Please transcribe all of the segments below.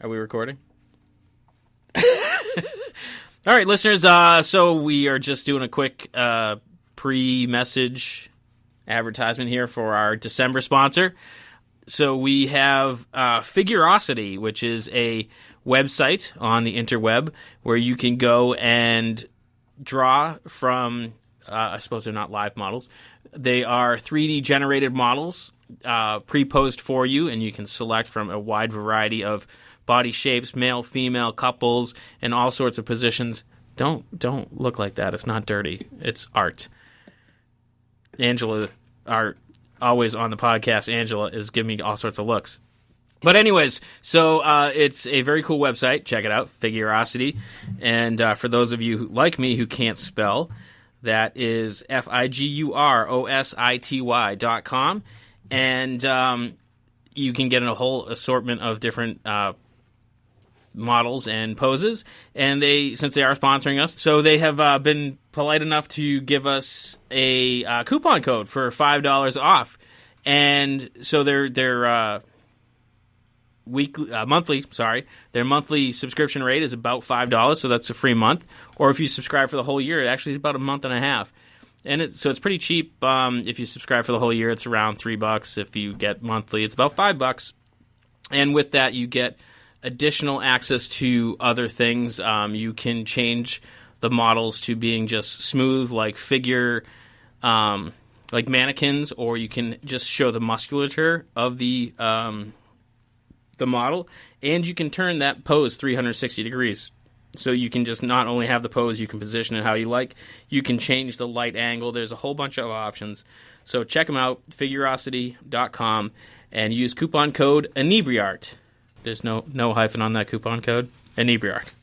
Are we recording? All right, listeners. So we are just doing a quick pre-message advertisement here for our December sponsor. So we have Figurosity, which is a website on the interweb where you can go and draw from, I suppose they're not live models. They are 3D generated models pre-posed for you, and you can select from a wide variety of body shapes, male, female, couples, and all sorts of positions. Don't look like that. It's not dirty. It's art. Angela, always on the podcast, Angela is giving me all sorts of looks. But anyways, so it's a very cool website. Check it out, Figurosity. And for those of you like me who can't spell, that is FIGUROSITY.com. And you can get in a whole assortment of different models and poses. And since they are sponsoring us, so they have been polite enough to give us a coupon code for $5 off. And so their monthly subscription rate is about $5, so that's a free month. Or if you subscribe for the whole year, it actually is about a month and a half. And so it's pretty cheap. If you subscribe for the whole year, it's around $3. If you get monthly, it's about $5. And with that, you get additional access to other things. You can change the models to being just smooth, like like mannequins, or you can just show the musculature of the model, and you can turn that pose 360 degrees. So you can just not only have the pose, you can position it how you like. You can change the light angle. There's a whole bunch of options. So check them out, Figurosity.com, and use coupon code Inebri-art. There's no hyphen on that coupon code. Inebri-art.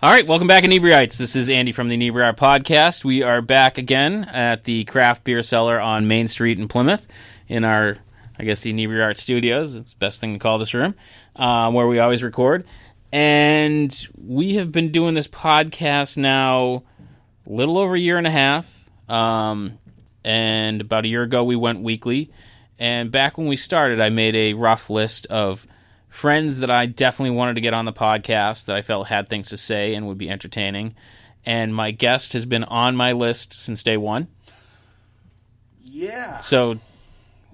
All right, welcome back, Inebriarts. This is Andy from the Inebri-art podcast. We are back again at the craft beer cellar on Main Street in Plymouth in our, the Inebriart Studios. It's the best thing to call this room, where we always record. And we have been doing this podcast now a little over a year and a half. And about a year ago, we went weekly. And back when we started, I made a rough list of friends that I definitely wanted to get on the podcast that I felt had things to say and would be entertaining. And my guest has been on my list since day one. Yeah. So,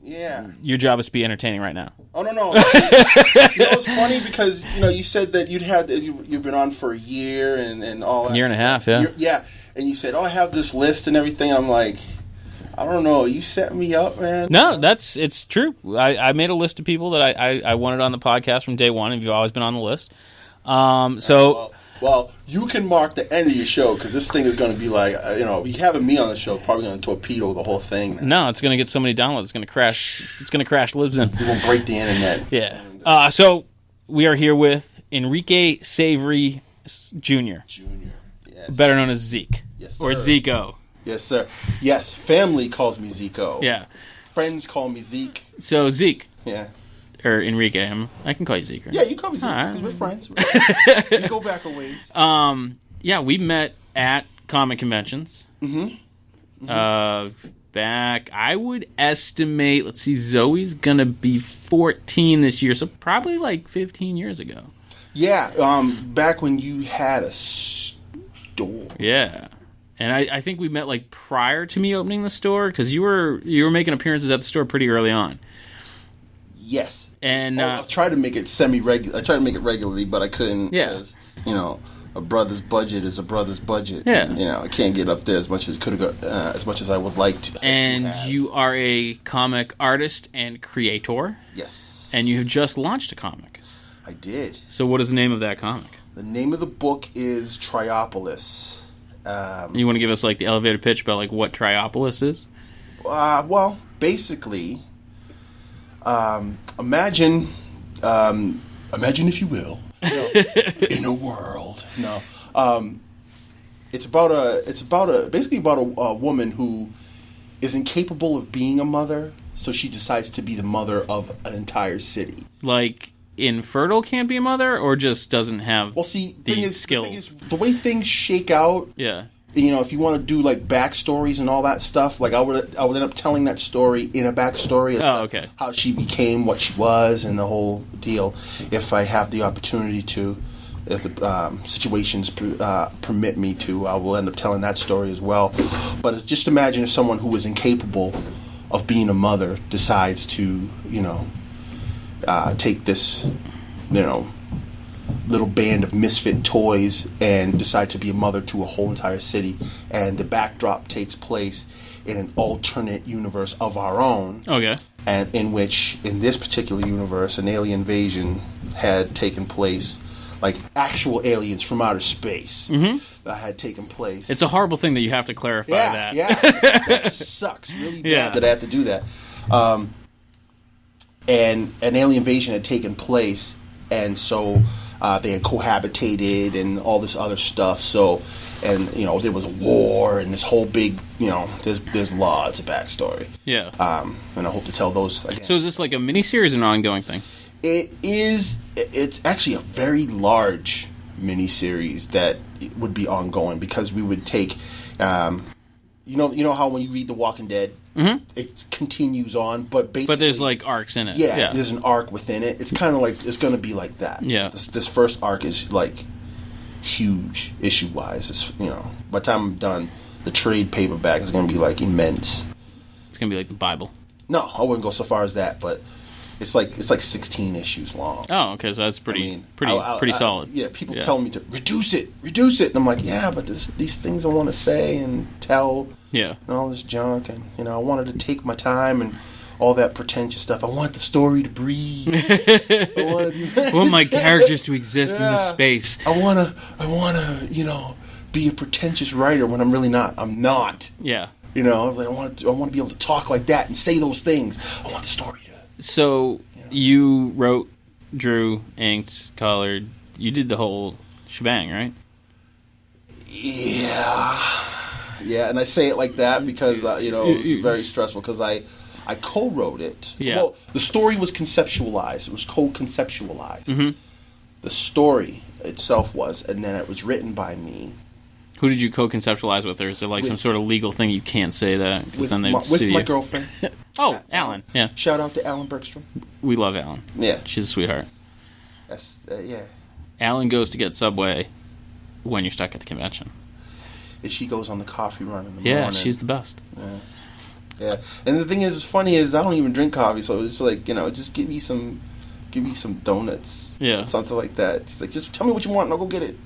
yeah, your job is to be entertaining right now. Oh, no. It's funny because, you said that you've been on for a year and all that. Year and a half, yeah. Yeah. And you said, I have this list and everything. I'm like, I don't know. You set me up, man. No, it's true. I made a list of people that I wanted on the podcast from day one, and you've always been on the list. Well, you can mark the end of your show because this thing is going to be like, you having me on the show probably going to torpedo the whole thing. No, it's going to get so many downloads. It's going to crash. It's going to crash Libsyn. We won't break the internet. Yeah. So we are here with Enrique Savory Jr. Yes. Better known as Zeke. Yes, sir. Or Zico. Yes, sir. Yes, family calls me Zico. Yeah. Friends call me Zeke. So Zeke. Yeah. Or Enrique. I can call you Zeke. Right? Yeah, you call me Zeke because we're friends. We go back a ways. Yeah, we met at comic conventions. Back, I would estimate, let's see, Zoe's going to be 14 this year, so probably like 15 years ago. Yeah, back when you had a store. Yeah. And I think we met like prior to me opening the store because you were making appearances at the store pretty early on. Yes. And I was trying to make it semi-regular. I tried to make it regularly, but I couldn't. Yeah. Because, a brother's budget is a brother's budget. Yeah. And, I can't get up there as much as as much as I would like to. And you are a comic artist and creator. Yes. And you have just launched a comic. I did. So what is the name of that comic? The name of the book is Triopolis. You want to give us like the elevator pitch about like what Triopolis is? Well, basically, Imagine if you will, in a world. No, it's basically about a woman who is incapable of being a mother, so she decides to be the mother of an entire city. Like infertile can't be a mother, or just doesn't have the skills. The way things shake out. Yeah. If you want to do like backstories and all that stuff, like I would end up telling that story in a backstory. Okay. How she became what she was and the whole deal. If I have the opportunity to, if the situations permit me to, I will end up telling that story as well. But it's just imagine if someone who is incapable of being a mother decides to, take this, little band of misfit toys and decide to be a mother to a whole entire city, and the backdrop takes place in an alternate universe of our own. Okay. And in which, in this particular universe, an alien invasion had taken place, like actual aliens from outer space that had taken place. It's a horrible thing that you have to clarify that. Yeah, that sucks really bad that I have to do that. And an alien invasion had taken place, and so they had cohabitated and all this other stuff. So, and there was a war and this whole big, there's lots of backstory. Yeah. And I hope to tell those again. So is this like a miniseries or an ongoing thing? It is. It's actually a very large miniseries that would be ongoing, because we would take, how when you read The Walking Dead, it continues on, but basically, but there's like arcs in it. Yeah, there's an arc within it. It's kind of like it's going to be like that. Yeah. This first arc is like huge issue wise. It's by the time I'm done, the trade paperback is going to be like immense. It's going to be like the Bible. No, I wouldn't go so far as that, but it's like 16 issues long. Oh, okay, so that's pretty solid. Yeah, people tell me to reduce it, and I'm like, yeah, but these things I want to say and tell, and all this junk, and I wanted to take my time and all that pretentious stuff. I want the story to breathe. I want my characters to exist in this space. I wanna, be a pretentious writer when I'm really not. I'm not. Yeah. I want to be able to talk like that and say those things. I want the story to. So you wrote, drew, inked, colored. You did the whole shebang, right? Yeah, and I say it like that because it was very stressful because I co-wrote it. Yeah. Well, the story was conceptualized. It was co-conceptualized. Mm-hmm. The story itself was, and then it was written by me. Who did you co-conceptualize with, or is there some sort of legal thing you can't say that? With my girlfriend. Oh, Alan. Yeah. Shout out to Alan Bergstrom. We love Alan. Yeah. She's a sweetheart. That's, yeah. Alan goes to get Subway when you're stuck at the convention. And she goes on the coffee run in the morning. Yeah, she's the best. Yeah. And the thing is, what's funny is I don't even drink coffee, so it's like, just give me some donuts. Yeah. Something like that. She's like, just tell me what you want and I'll go get it.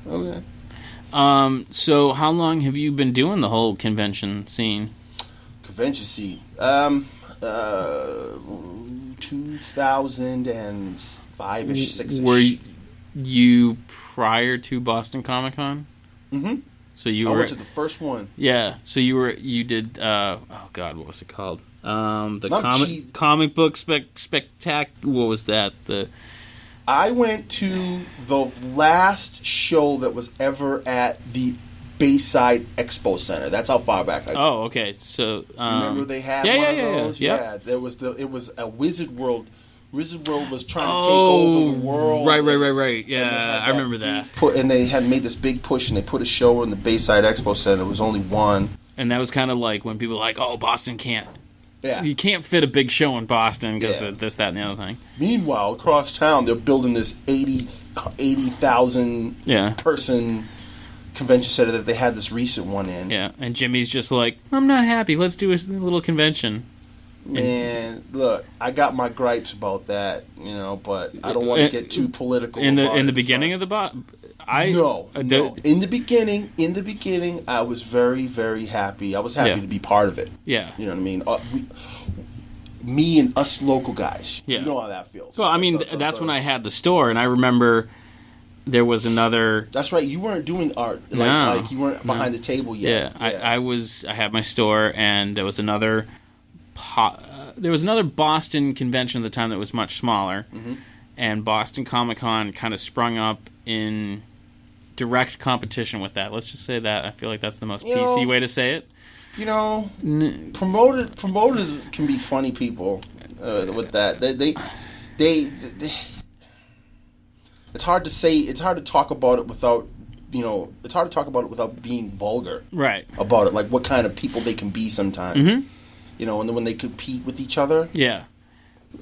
Okay. So how long have you been doing the whole convention scene? 2005-ish, 6-ish. Were you prior to Boston Comic Con? Mm-hmm. So I went to the first one. Yeah. So you did. Oh God, what was it called? The comic book spectac. What was that? I went to the last show that was ever at the Bayside Expo Center. That's how far back I go. Oh, okay. So remember they had one of those? Yeah. It was a Wizard World. Wizard World was trying to take over the world. Right. Yeah, I remember that. And they had made this big push, and they put a show in the Bayside Expo Center. It was only one. And that was kind of like when people were like, oh, Boston can't. Yeah. You can't fit a big show in Boston because of this, that, and the other thing. Meanwhile, across town, they're building this 80,000 person convention center that they had this recent one in. Yeah, and Jimmy's just like, I'm not happy. Let's do a little convention. Man, look, I got my gripes about that, but I don't want to get too political. In the beginning of the No. In the beginning, I was very, very happy. I was happy to be part of it. Yeah. You know what I mean? Me and us local guys. Yeah. You know how that feels. Well, that's when I had the store, and I remember there was another... That's right. You weren't doing art. Like you weren't behind the table yet. Yeah. I had my store, and there was another there was another Boston convention at the time that was much smaller, and Boston Comic-Con kind of sprung up in direct competition with that. Let's just say that. I feel like that's the most PC way to say it. You know, promoters can be funny people with that. They it's hard to say. It's hard to talk about it without, it's hard to talk about it without being vulgar. Right. About it, like what kind of people they can be sometimes. And then when they compete with each other. Yeah.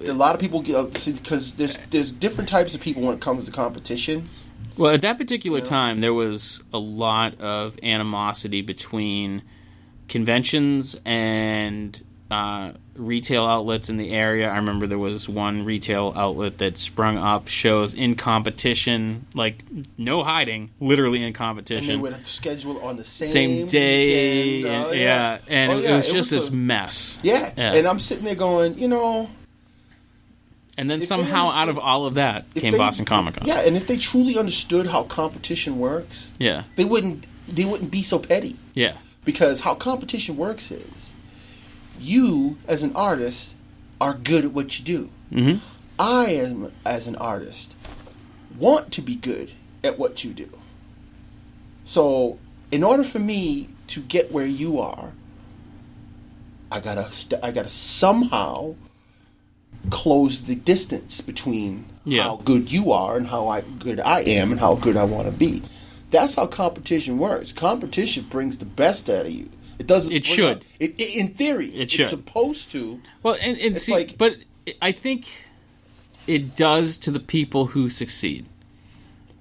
A lot of people because there's different types of people when it comes to competition. Well, at that particular time, there was a lot of animosity between conventions and retail outlets in the area. I remember there was one retail outlet that sprung up shows in competition, like no hiding, literally in competition. And they would schedule on the same day. Weekend. And it was just this mess. Yeah, and I'm sitting there going, And then somehow out of all of that came Boston Comic-Con. Yeah, and if they truly understood how competition works, they wouldn't be so petty. Yeah. Because how competition works is, you as an artist are good at what you do. Mm-hmm. I am, as an artist, want to be good at what you do. So, in order for me to get where you are, I gotta somehow close the distance between how good you are and how good I am and how good I want to be. That's how competition works. Competition brings the best out of you. It doesn't. It should. In theory, it's supposed to. Well, but I think it does to the people who succeed.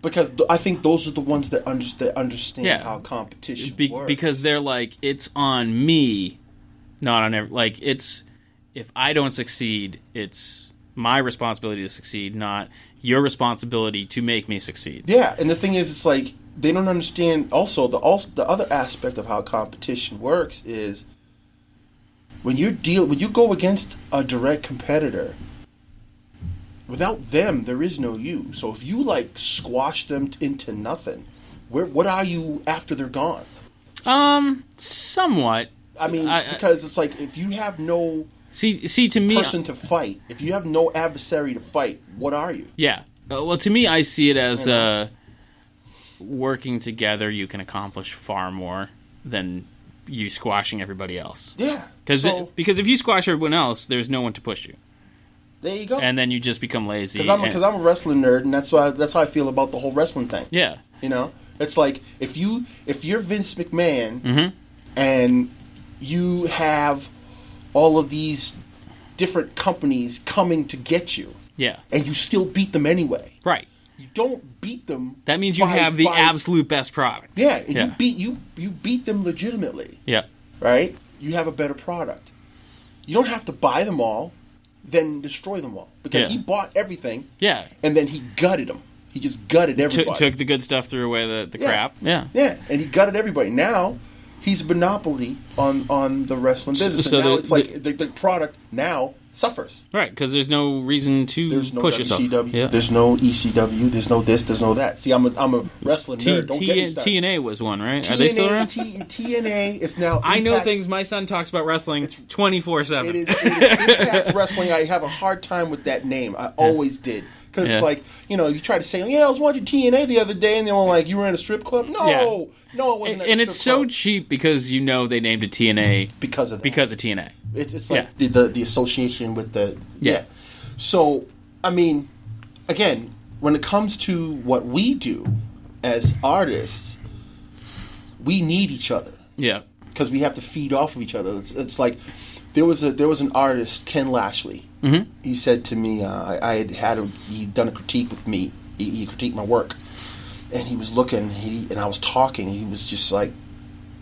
Because I think those are the ones that understand how competition works. Because they're like, it's on me, not on every. Like, it's, if I don't succeed, it's my responsibility to succeed, not your responsibility to make me succeed. Yeah, and the thing is, it's like, they don't understand also the other aspect of how competition works is when you go against a direct competitor, without them there is no you. So if you squash them into nothing, what are you after they're gone? Somewhat. I mean, because it's like if you have no to me, person to fight, if you have no adversary to fight, what are you? Yeah. Well, to me, I see it as working together, you can accomplish far more than you squashing everybody else. Yeah. Because if you squash everyone else, there's no one to push you. There you go. And then you just become lazy. Because I'm a wrestling nerd, and that's how I feel about the whole wrestling thing. Yeah. It's like if you're Vince McMahon, and you have all of these different companies coming to get you, and you still beat them anyway, right? You don't beat them. That means you have the absolute best product. Yeah, and you beat them legitimately. Yeah. Right? You have a better product. You don't have to buy them all, then destroy them all. Because he bought everything. Yeah. And then he gutted them. He just gutted everybody. Took the good stuff, threw away the crap. Yeah. Yeah, and he gutted everybody. Now he's a monopoly on the wrestling business. So and now it's like the product now suffers. Right, because there's no reason to push yourself. There's no ECW, there's no this, there's no that. See, I'm a wrestling nerd. Don't get me started. TNA was one, right? Are they still around? TNA is now Impact. I know things. My son talks about wrestling 24/7. It is Impact Wrestling. I have a hard time with that name. I always did. Because it's like, you try to say, I was watching TNA the other day, and they were like, you were in a strip club? No, it wasn't. And it's so cheap because they named it TNA because of TNA. It's like the association with the So I mean, again, when it comes to what we do as artists, we need each other. Yeah, because we have to feed off of each other. It's like there was an artist, Ken Lashley. Mm-hmm. He said to me, he'd done a critique with me. He critiqued my work, and he was looking, and I was talking. And he was just like,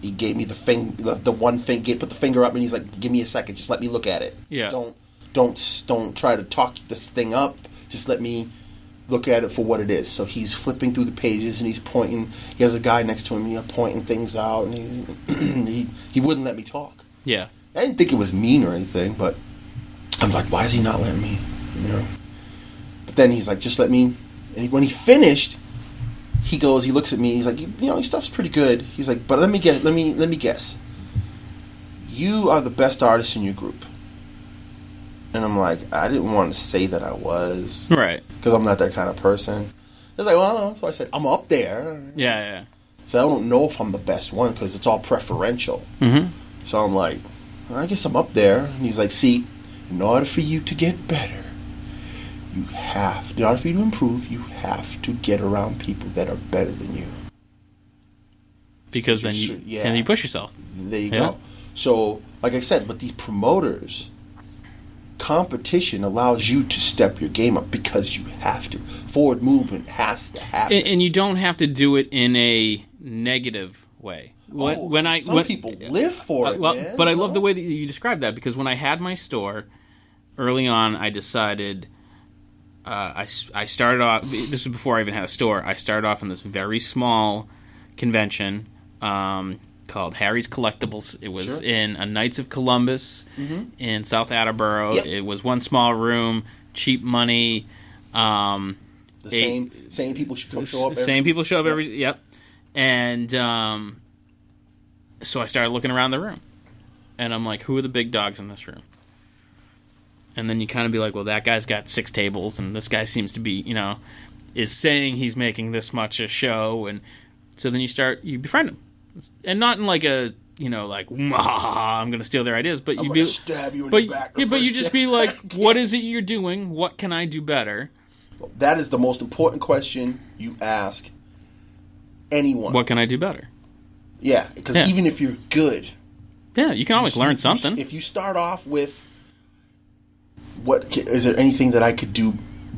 he gave me the one finger, put the finger up, and he's like, "Give me a second, just let me look at it. Yeah, don't try to talk this thing up. Just let me look at it for what it is." So he's flipping through the pages and he's pointing. He has a guy next to him, pointing things out, and he wouldn't let me talk. Yeah, I didn't think it was mean or anything, but I'm like, why is he not letting me? But then he's like, just let me. And when he finished, he looks at me. He's like, your stuff's pretty good. He's like, but let me guess. You are the best artist in your group. And I'm like, I didn't want to say that I was. Right. Because I'm not that kind of person. It's like, well, so I said, I'm up there. Yeah. So I don't know if I'm the best one because it's all preferential. Mm-hmm. So I'm like, well, I guess I'm up there. And he's like, see, in order for you to get better, in order for you to improve, you have to get around people that are better than you. Because then you push yourself. There you go. So, like I said, but these promoters, competition allows you to step your game up because you have to. Forward movement has to happen. And you don't have to do it in a negative way. Some people live for it, man. But I love the way that you described that, because when I had my store, early on I decided, I started off, this was before I even had a store, I started off in this very small convention called Harry's Collectibles. It was in a Knights of Columbus in South Attleboro. Yep. It was one small room, cheap money. Same people show up. Same people show up every. Yep. And so I started looking around the room, and I'm like, who are the big dogs in this room? And then you kind of be like, well, that guy's got 6 tables, and this guy seems to be, is saying he's making this much a show, and so then you befriend him. And not in like a, like, I'm going to steal their ideas, but I'm going to stab you in the back. But you just be like, what is it you're doing? What can I do better? That is the most important question you ask anyone. What can I do better? Yeah, because even if you're good, you can always learn something. If you start off with, is there anything that I could do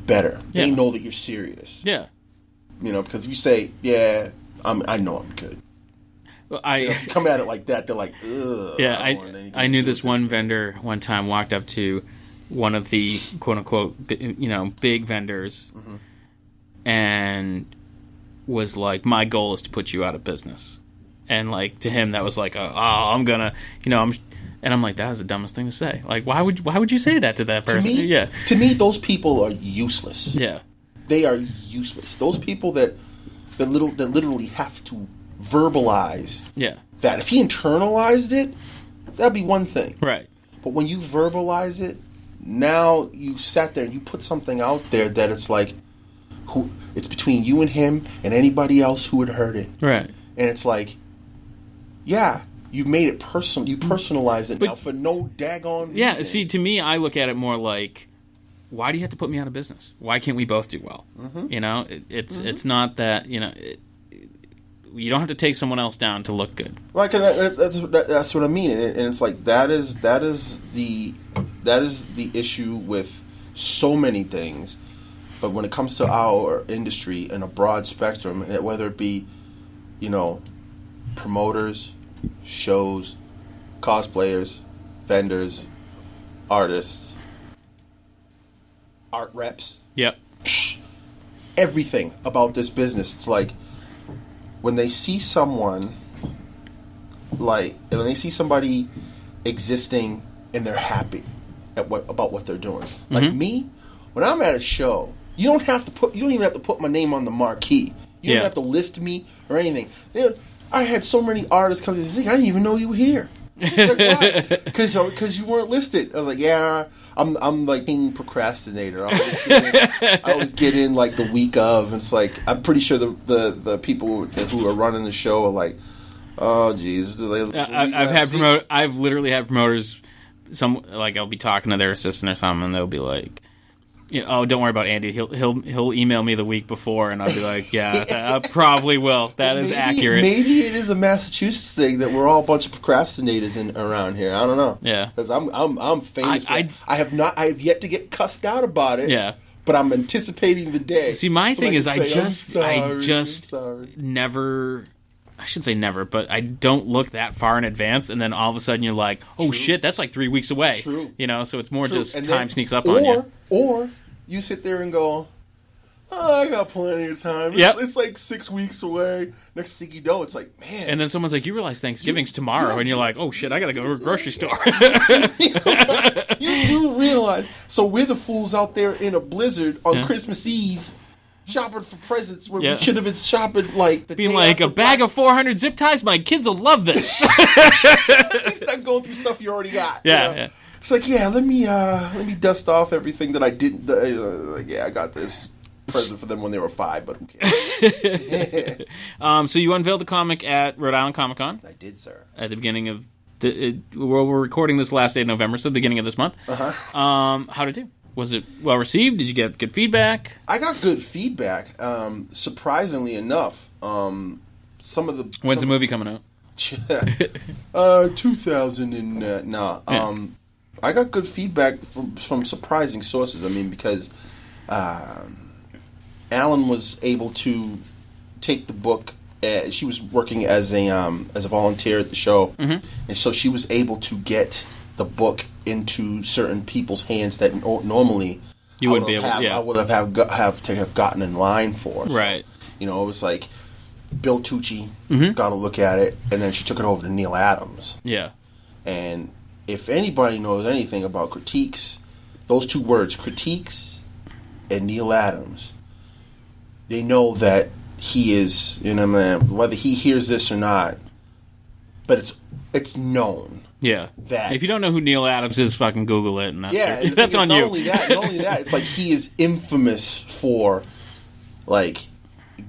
better? Yeah. They know that you're serious. Yeah. Because if you say, I know I'm good. Well, if you come at it like that, they're like, ugh. Yeah, I knew this one vendor one time walked up to one of the quote unquote, big vendors, and was like, "My goal is to put you out of business." And like to him, that was like, I'm gonna, and I'm like, that is the dumbest thing to say. Like, why would you say that to that person? To me, those people are useless. Yeah, they are useless. Those people that literally have to verbalize that. If he internalized it, that'd be one thing. Right. But when you verbalize it, now you sat there and you put something out there that it's like, it's between you and him and anybody else who would heard it. Right. And it's like, you've made it personal. You personalize it now for no daggone reason. Yeah, see, to me, I look at it more like, why do you have to put me out of business? Why can't we both do well? Mm-hmm. It's not that, you don't have to take someone else down to look good. Like that's what I mean, and it's like that is the issue with so many things. But when it comes to our industry in a broad spectrum, whether it be, promoters, shows, cosplayers, vendors, artists, art reps. Yep. Everything about this business, it's like, when they see someone, when they see somebody existing and they're happy about what they're doing. Mm-hmm. Like me, when I'm at a show, you don't even have to put my name on the marquee. You don't have to list me or anything. I had so many artists come to Zeke, I didn't even know you were here. Like, why? Because you weren't listed. I was like, I'm like being procrastinator. I always get in like the week of. And it's like, I'm pretty sure the people who are running the show are like, oh geez. I've literally had promoters. I'll be talking to their assistant or something, and they'll be like, oh, don't worry about Andy. He'll email me the week before, and I'll be like, I probably will. That is accurate. Maybe it is a Massachusetts thing that we're all a bunch of procrastinators around here. I don't know. Yeah, because I'm famous. I have yet to get cussed out about it. Yeah, but I'm anticipating the day. See, my thing is, I just never. I shouldn't say never, but I don't look that far in advance, and then all of a sudden you're like, oh shit, that's like 3 weeks away. True. So it's more just time sneaks up on you. Or you sit there and go, I got plenty of time. It's like 6 weeks away. Next thing you know, it's like, man. And then someone's like, you realize Thanksgiving's tomorrow, and you're like, oh shit, I gotta go to a grocery store. You do realize. So we're the fools out there in a blizzard on Christmas Eve, shopping for presents where we should have been shopping like the being like, a bag of 400 zip ties, my kids will love this. At least I'm going through stuff you already got. Yeah. It's like, yeah, let me dust off everything that I didn't. Like, yeah, I got this present for them when they were 5, but who cares? So you unveiled the comic at Rhode Island Comic Con. I did, sir. At the beginning of we're recording this last day of November, so the beginning of this month. How'd it do? Was it well received? Did you get good feedback? I got good feedback. Surprisingly enough, some of the when's the movie coming out? 2000 and nah. I got good feedback from surprising sources. I mean, because Alan was able to take the book. She was working as a volunteer at the show, and so she was able to get the book into certain people's hands that normally you wouldn't be able. I would have to have gotten in line for. So, right. You know, it was like Bill Tucci got a look at it, and then she took it over to Neil Adams. Yeah. And if anybody knows anything about critiques, those two words, critiques and Neil Adams, they know that he is, you know, man, whether he hears this or not, but it's known. Yeah. That if you don't know who Neil Adams is, fucking Google it. And that's on not you. Not only that, it's like he is infamous for, like,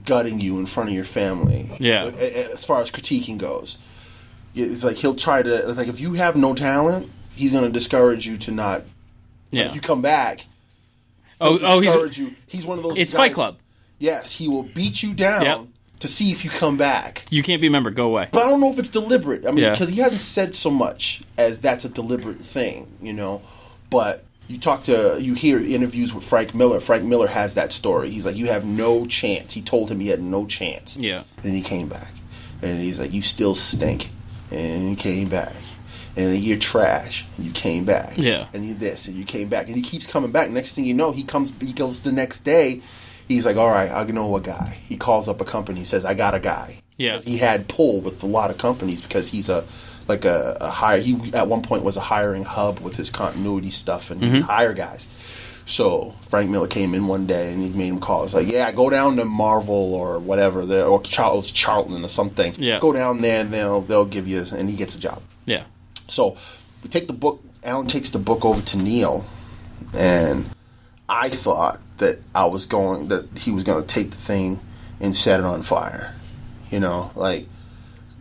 gutting you in front of your family. Yeah. As far as critiquing goes. It's like he'll try to, like, if you have no talent, he's going to discourage you to not. Yeah. If you come back, he'll discourage you. He's one of those It's guys, Fight Club. Yes, he will beat you down to see if you come back. You can't be a member. Go away. But I don't know if it's deliberate. I mean, because he hasn't said so much as that's a deliberate thing, you know. But you hear interviews with Frank Miller. Frank Miller has that story. He's like, you have no chance. He told him he had no chance. Yeah. And then he came back. And he's like, you still stink. And he came back. And you're trash. And you came back. Yeah. And you this. And you came back. And he keeps coming back. Next thing you know, he goes the next day. He's like, all right, I know a guy. He calls up a company. He says, I got a guy. Yeah. He had pull with a lot of companies because he's a hire. He at one point was a hiring hub with his continuity stuff and he'd hire guys. So Frank Miller came in one day and he made him call. It's like, yeah, go down to Marvel or whatever, or Charlton or something. Yeah. Go down there and they'll give you, and he gets a job. Yeah. So we take the book. Alan takes the book over to Neil, and I thought that he was going to take the thing and set it on fire. You know, like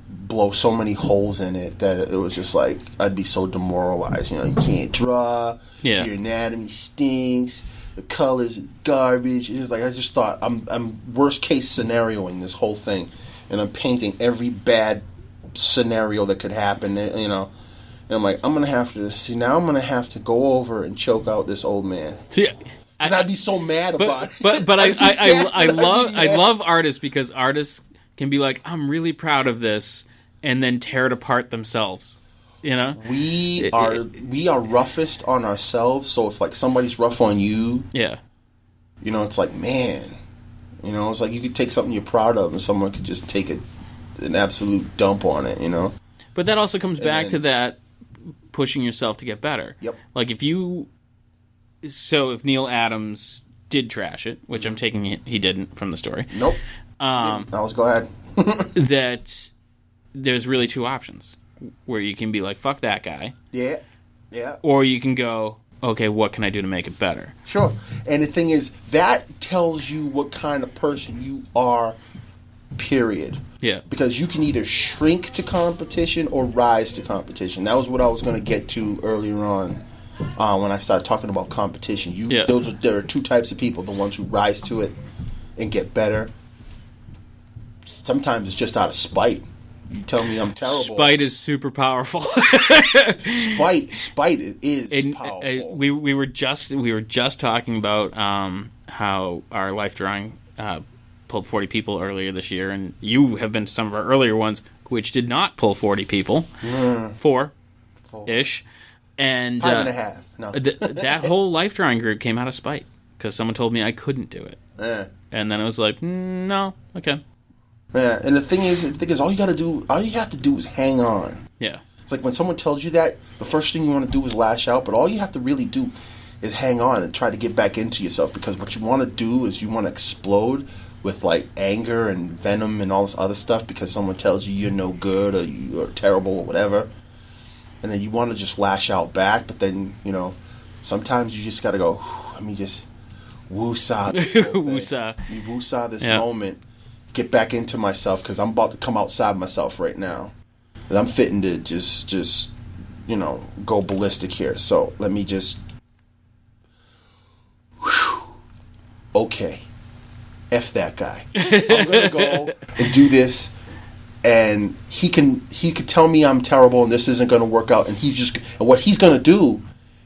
blow so many holes in it that it was just like I'd be so demoralized. You know, you can't draw. Yeah. Your anatomy stinks. The colors are garbage. It's just like I just thought I'm worst case scenarioing this whole thing, and I'm painting every bad scenario that could happen. You know. And I'm like, I'm going to have to go over and choke out this old man. See, because I'd be so mad about it. But I love artists, because artists can be like, I'm really proud of this, and then tear it apart themselves. You know? We are roughest on ourselves, so if like somebody's rough on you, yeah. You know, it's like, man, you know, it's like you could take something you're proud of and someone could just take an absolute dump on it, you know? But that also comes back to that pushing yourself to get better. Yep. Like if Neil Adams did trash it, which I'm taking he didn't from the story. Nope. I was glad. that there's really two options where you can be like, fuck that guy. Yeah. Yeah. Or you can go, okay, what can I do to make it better? Sure. And the thing is, that tells you what kind of person you are, period. Yeah. Because you can either shrink to competition or rise to competition. That was what I was going to get to earlier on when I started talking about competition. There are two types of people: the ones who rise to it and get better. Sometimes it's just out of spite. You tell me I'm terrible. Spite is super powerful. Spite is powerful. We were just talking about how our life drawing pulled 40 people earlier this year, and you have been to some of our earlier ones, which did not pull 40 people. 4-ish. And 5.5. No. That whole life drawing group came out of spite, because someone told me I couldn't do it. And then I was like, no, okay. Yeah, and the thing is, all you have to do is hang on. Yeah. It's like when someone tells you that, the first thing you want to do is lash out, but all you have to really do is hang on and try to get back into yourself, because what you want to do is you want to explode with like anger and venom and all this other stuff because someone tells you you're no good or you're terrible or whatever. and then you want to just lash out back, but then, sometimes you just got to go, let me just woosah this Woosah. Let me woosah this moment, get back into myself, because I'm about to come outside myself right now. And I'm fitting to just go ballistic here. So let me just, okay, F that guy. I'm going to go and do this, and he could tell me I'm terrible and this isn't going to work out, and what he's going to do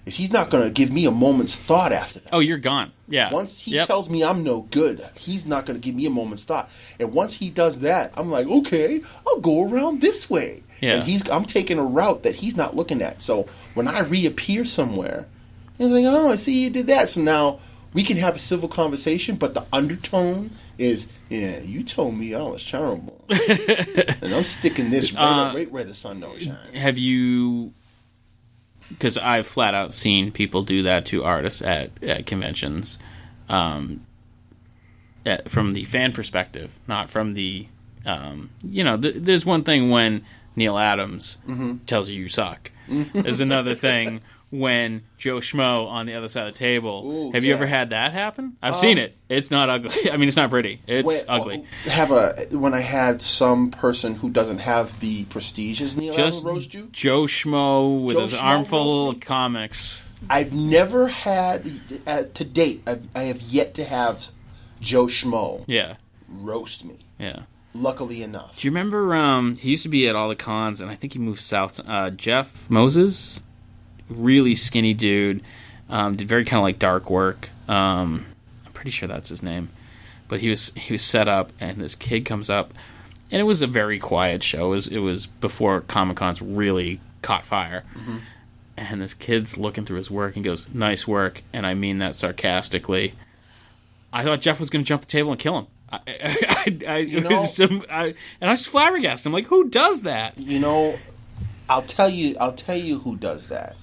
is he's not going to give me a moment's thought after that. Oh, you're gone. Yeah. Once he tells me I'm no good, he's not going to give me a moment's thought. And once he does that, I'm like, okay, I'll go around this way. Yeah. And I'm taking a route that he's not looking at. So when I reappear somewhere, he's like, oh, I see you did that. So now we can have a civil conversation, but the undertone is, yeah, you told me I was terrible. And I'm sticking this right where the sun don't shine. Have you... Because I've flat out seen people do that to artists at conventions, from the fan perspective, not from the, there's one thing when Neil Adams tells you suck. There's another thing when Joe Schmo on the other side of the table. Ooh, have you ever had that happen? I've seen it. It's not ugly. I mean, it's not pretty. It's ugly. When I had some person who doesn't have the prestige as Neil Adams roast you? Joe Schmo with his armful of comics. I've never had, to date, I have yet to have Joe Schmo roast me. Yeah. Luckily enough. Do you remember, he used to be at all the cons, and I think he moved south, Jeff Moses? Really skinny dude, did very kind of like dark work. I'm pretty sure that's his name, but he was set up, and this kid comes up, and it was a very quiet show. It was before Comic-Cons really caught fire, and this kid's looking through his work and goes, "Nice work," and I mean that sarcastically. I thought Jeff was going to jump the table and kill him. And I was flabbergasted. I'm like, who does that? I'll tell you who does that.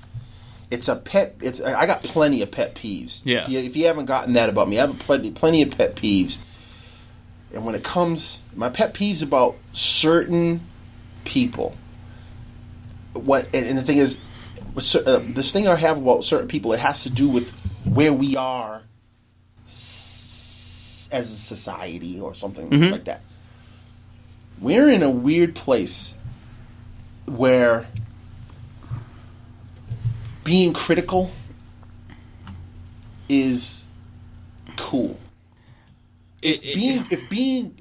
It's a pet. I got plenty of pet peeves. Yeah. If you haven't gotten that about me, I have plenty of pet peeves. And when it comes, my pet peeves about certain people. And the thing is, this thing I have about certain people, it has to do with where we are as a society or something like that. We're in a weird place where being critical is cool. If being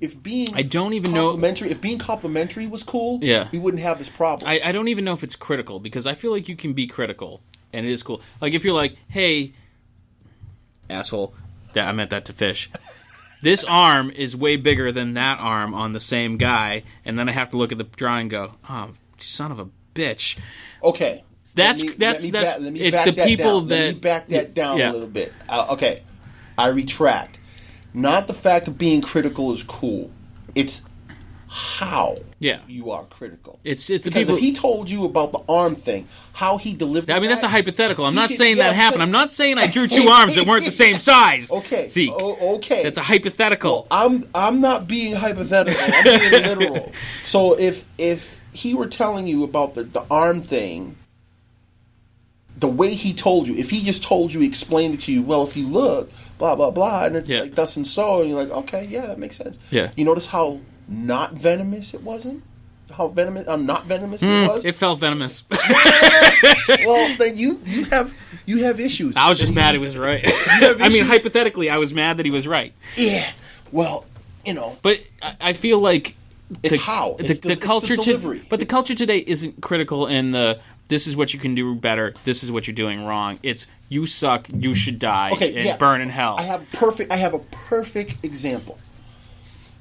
I don't even know if being complimentary was cool, we wouldn't have this problem. I don't even know if it's critical, because I feel like you can be critical and it is cool. Like if you're like, hey, asshole, I meant that to Fish. This arm is way bigger than that arm on the same guy, and then I have to look at the drawing and go, oh, son of a bitch. Okay. Let me back that down a little bit. Okay. I retract. Not the fact of being critical is cool. It's how you are critical. It's the because people. If he told you about the arm thing, how he delivered. I mean, that's a hypothetical. I'm not saying that happened. I'm not saying I drew two arms that weren't the same size. Okay, Zeke. Okay, that's a hypothetical. Well, I'm not being hypothetical. I'm being literal. So if he were telling you about the arm thing, the way he told you, if he just told you, explained it to you, well, if you look, blah blah blah, and it's like thus and so, and you're like, okay, yeah, that makes sense. Yeah. You notice how not venomous it wasn't? How not venomous it was? It felt venomous. Well, then you have issues. I was just mad he was right. I mean, hypothetically, I was mad that he was right. Yeah. Well, But I feel like it's the culture delivery. But the culture today isn't critical in this is what you can do better, this is what you're doing wrong. It's you suck, you should die, and burn in hell. I have a perfect example.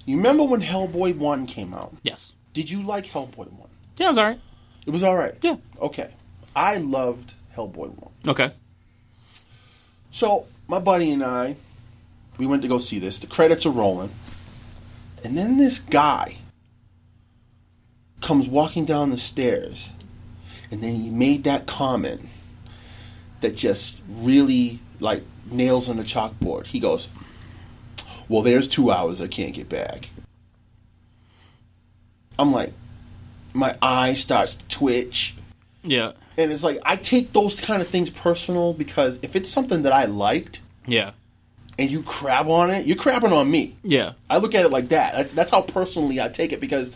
You remember when Hellboy 1 came out? Yes. Did you like Hellboy 1? Yeah, it was alright. It was alright? Yeah. Okay. I loved Hellboy 1. Okay. So, my buddy and I, we went to go see this. The credits are rolling. And then this guy comes walking down the stairs. And then he made that comment that just really, like, nails on the chalkboard. He goes, well, there's 2 hours I can't get back. I'm like, my eye starts to twitch. Yeah. And it's like, I take those kind of things personal because if it's something that I liked, Yeah. and you crab on it, you're crabbing on me. Yeah. I look at it like that. That's how personally I take it, because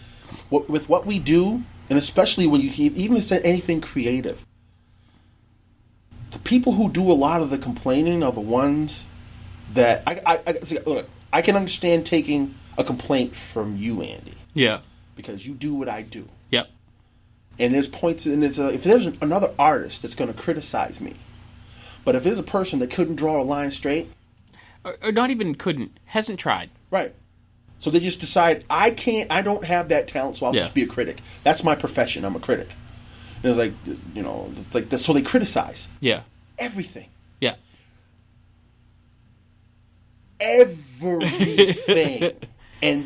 with what we do, and especially when you even say anything creative, the people who do a lot of the complaining are the ones that look, I can understand taking a complaint from you, Andy. Yeah. Because you do what I do. Yep. And there's points, and if there's another artist that's going to criticize me, but if there's a person that couldn't draw a line straight, or not even couldn't, hasn't tried. right. So they just decide, I don't have that talent, so I'll just be a critic. That's my profession. I'm a critic. And it's like, it's like so they criticize. Yeah. Everything. Yeah. Everything. And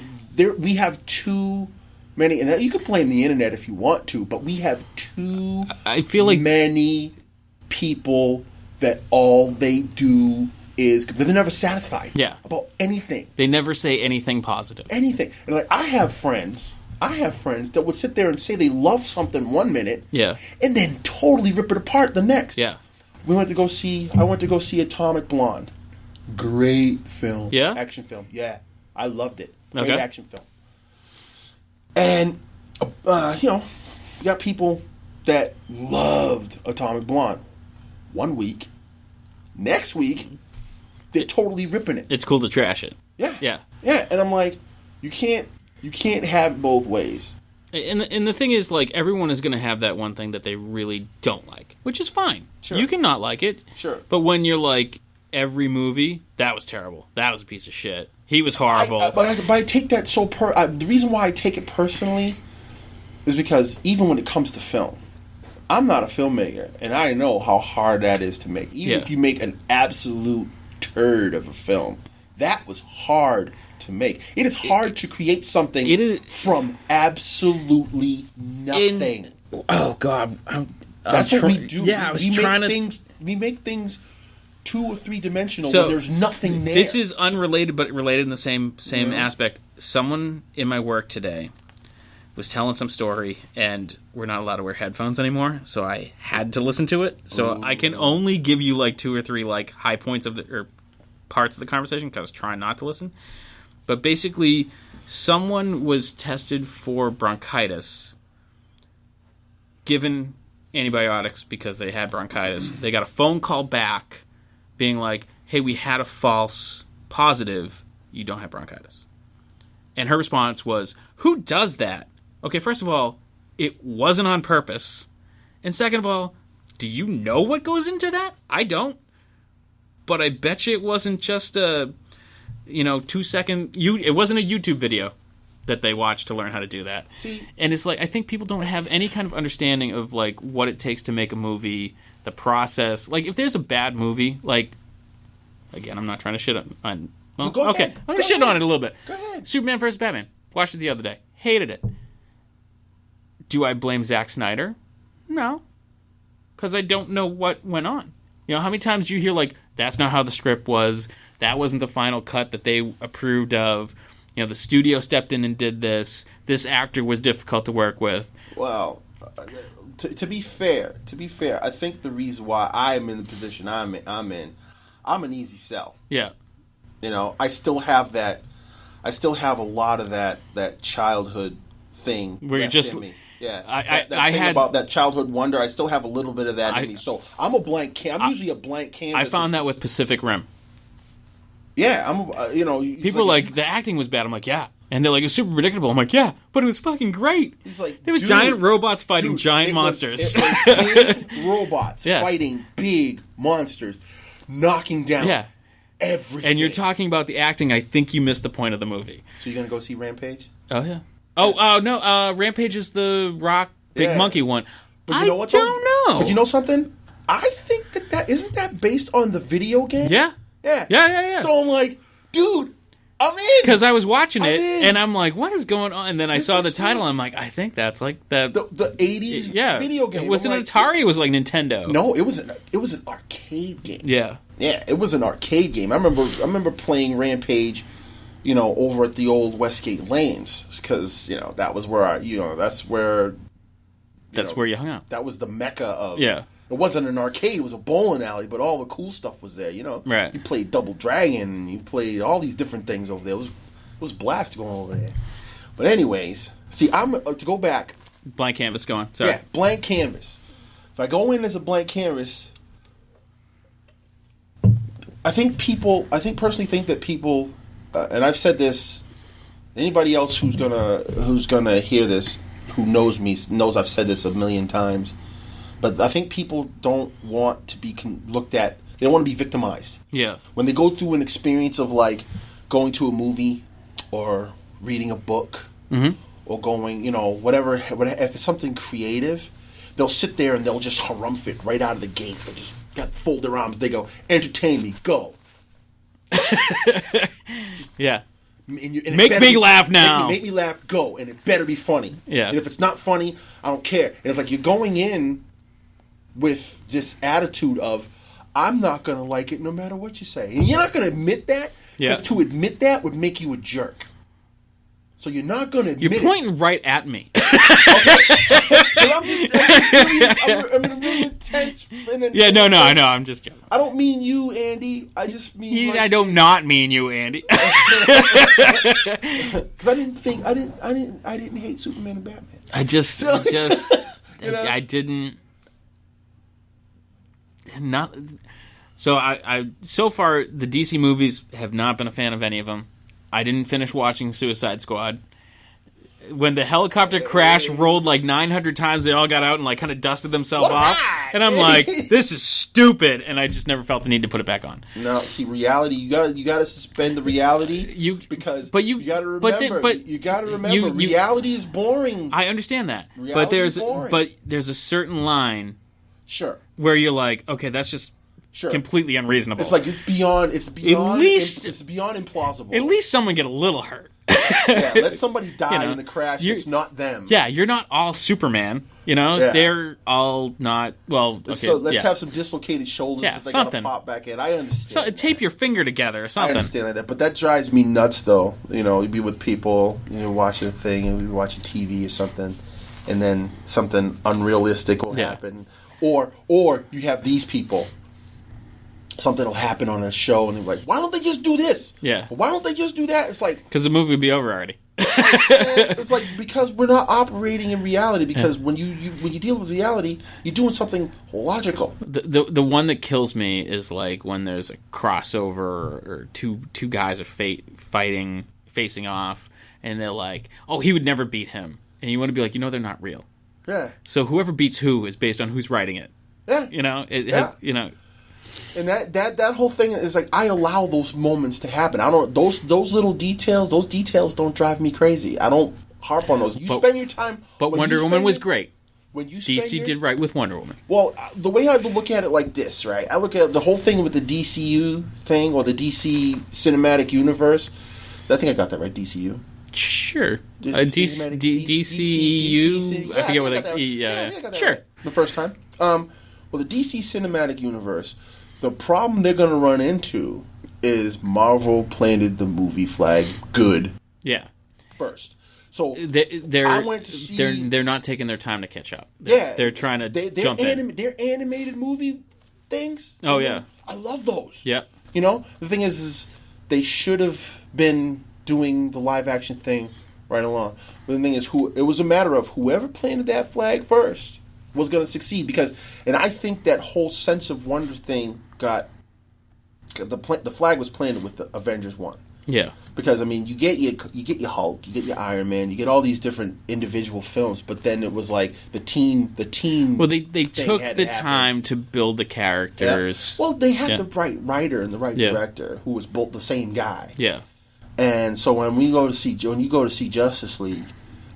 we have too many, and you can blame the internet if you want to, but we have too I feel like many people that all they do is, they're never satisfied about anything. They never say anything positive. Anything. And like, I have friends that would sit there and say they love something one minute, and then totally rip it apart the next. Yeah. I went to go see Atomic Blonde. Great film. Yeah? Action film. Yeah. I loved it. Great Okay. action film. And, you got people that loved Atomic Blonde. 1 week. Next week, they're totally ripping it. It's cool to trash it. Yeah. Yeah. Yeah. And I'm like, you can't have it both ways. And the thing is, like, everyone is going to have that one thing that they really don't like, which is fine. Sure. You can not like it. Sure. But when you're like, every movie, that was terrible. That was a piece of shit. He was horrible. But I take that so the reason why I take it personally is because even when it comes to film, I'm not a filmmaker, and I know how hard that is to make. Even if you make an absolute turd of a film, that was hard to make. It is hard to create something from absolutely nothing. Oh God, that's what we do. Yeah, we make things 2 or 3 dimensional when there's nothing there. This is unrelated, but related in the same aspect. Someone in my work today was telling some story, and we're not allowed to wear headphones anymore, so I had to listen to it. So I can only give you like 2 or 3 like high points or parts of the conversation, because I was trying not to listen. But basically, someone was tested for bronchitis, given antibiotics because they had bronchitis. They got a phone call back being like, hey, we had a false positive, you don't have bronchitis. And her response was, who does that? Okay, first of all, it wasn't on purpose. And second of all, do you know what goes into that? I don't. But I bet you it wasn't just a, 2-second... It wasn't a YouTube video that they watched to learn how to do that. See, and it's like, I think people don't have any kind of understanding of, like, what it takes to make a movie, the process. Like, if there's a bad movie, like... Again, I'm not trying to shit on well, go okay, ahead. I'm going to shit on it a little bit. Go ahead. Superman vs. Batman. Watched it the other day. Hated it. Do I blame Zack Snyder? No. Because I don't know what went on. How many times do you hear, like, that's not how the script was, that wasn't the final cut that they approved of, the studio stepped in and did this actor was difficult to work with. Well, to be fair, I think the reason why I'm in the position I'm in, I'm an easy sell. Yeah. I still have that. I still have a lot of that childhood thing. Where you're just in me. Yeah. I had about that childhood wonder. I still have a little bit of that in me. So I'm a blank I'm usually a blank canvas. I found that with Pacific Rim. Yeah, I'm. People are like, the acting was bad. I'm like, yeah. And they're like, it's super predictable. I'm like, yeah, but it was fucking great. He's like, there was giant robots fighting giant monsters. It was big robots fighting big monsters, knocking down everything. And you're talking about the acting. I think you missed the point of the movie. So you're gonna go see Rampage? Oh yeah. Oh no. Rampage is the Rock Big Monkey one. But you know what? Don't know. But you know something? I think that isn't that based on the video game? Yeah. Yeah. So I'm like, dude, I'm in. Because I was watching it, and I'm like, what is going on? And then I saw the title, and I'm like, I think that's like the 80s video game. It wasn't Atari, it was like Nintendo. No, it was an arcade game. Yeah. Yeah, it was an arcade game. I remember playing Rampage, over at the old Westgate Lanes, because, that was where that's where That's where you hung out. That was the mecca of. Yeah. It wasn't an arcade; it was a bowling alley, but all the cool stuff was there. Right. You played Double Dragon, you played all these different things over there. It was blast going over there. But anyways, see, I'm to go back. Blank canvas going. Sorry. Yeah, blank canvas. If I go in as a blank canvas, I personally think that people, and I've said this. Anybody else who's gonna hear this, who knows me, knows I've said this a million times. But I think people don't want to be looked at. They don't want to be victimized. Yeah. When they go through an experience of like going to a movie or reading a book or going, whatever. If it's something creative, they'll sit there and they'll just harumph it right out of the gate. They'll just fold their arms. They go, entertain me, go. Yeah. And make me laugh now. Make me laugh, go. And it better be funny. Yeah. And if it's not funny, I don't care. And it's like you're going in with this attitude of, I'm not going to like it no matter what you say. And you're not going to admit that, because to admit that would make you a jerk. So you're not going to admit You're pointing right at me. Okay? I'm really intense. Yeah, no, I know. I'm just kidding. I don't mean you, Andy. I just mean... I do not mean you, Andy. Because I didn't hate Superman and Batman. I didn't... Not so. I so far the DC movies have not been a fan of any of them. I didn't finish watching Suicide Squad. When the helicopter crash rolled like 900 times, they all got out and like kind of dusted themselves off, and I'm like, this is stupid, and I just never felt the need to put it back on. No, see, reality. You gotta suspend the reality. You gotta remember, reality is boring. I understand that, reality is boring. but there's a certain line. Sure. Where you're like, okay, that's just completely unreasonable. It's like it's beyond implausible. At least someone get a little hurt. Yeah, let somebody die in the crash. It's not them. Yeah, you're not all Superman. Yeah. They're all not. Well, okay. So let's have some dislocated shoulders that they gotta pop back in. I understand. So tape your finger together or something. I understand that, but that drives me nuts. Though you'd be with people, watching a thing, and you'd be watching TV or something, and then something unrealistic will happen. Or you have these people, something will happen on a show, and they're like, why don't they just do this? Yeah. Why don't they just do that? It's like... Because the movie would be over already. It's like, because we're not operating in reality, because when you deal with reality, you're doing something logical. The one that kills me is like when there's a crossover or two guys are facing off, and they're like, oh, he would never beat him. And you want to be like, they're not real. Yeah. So whoever beats who is based on who's writing it. Yeah. And that whole thing is like, I allow those moments to happen. I don't those little details. Those details don't drive me crazy. I don't harp on those. Spend your time. But Wonder Woman was great. When you DC did right with Wonder Woman. Well, the way I look at it like this, right? I look at the whole thing with the DCU thing or the DC Cinematic Universe. I think I got that right. DCU. Sure. DCEU. I forget what they... Sure. Right the first time. Well, the DC Cinematic Universe, the problem they're going to run into is Marvel planted the movie flag good. Yeah. First. So I went to see... They're not taking their time to catch up. They're trying to jump in. They're animated movie things. Oh, yeah. I love those. Yeah. The thing is they should have been doing the live action thing right along. But the thing is, it was a matter of whoever planted that flag first was going to succeed, and I think that whole sense of wonder thing got the flag was planted with the Avengers 1. Yeah. Because you get your Hulk, you get your Iron Man, you get all these different individual films, but then it was like the team. Well, they took the time to build the characters. Yeah. Well, they had the right writer and the right director who was both the same guy. Yeah. And so when you go to see Justice League,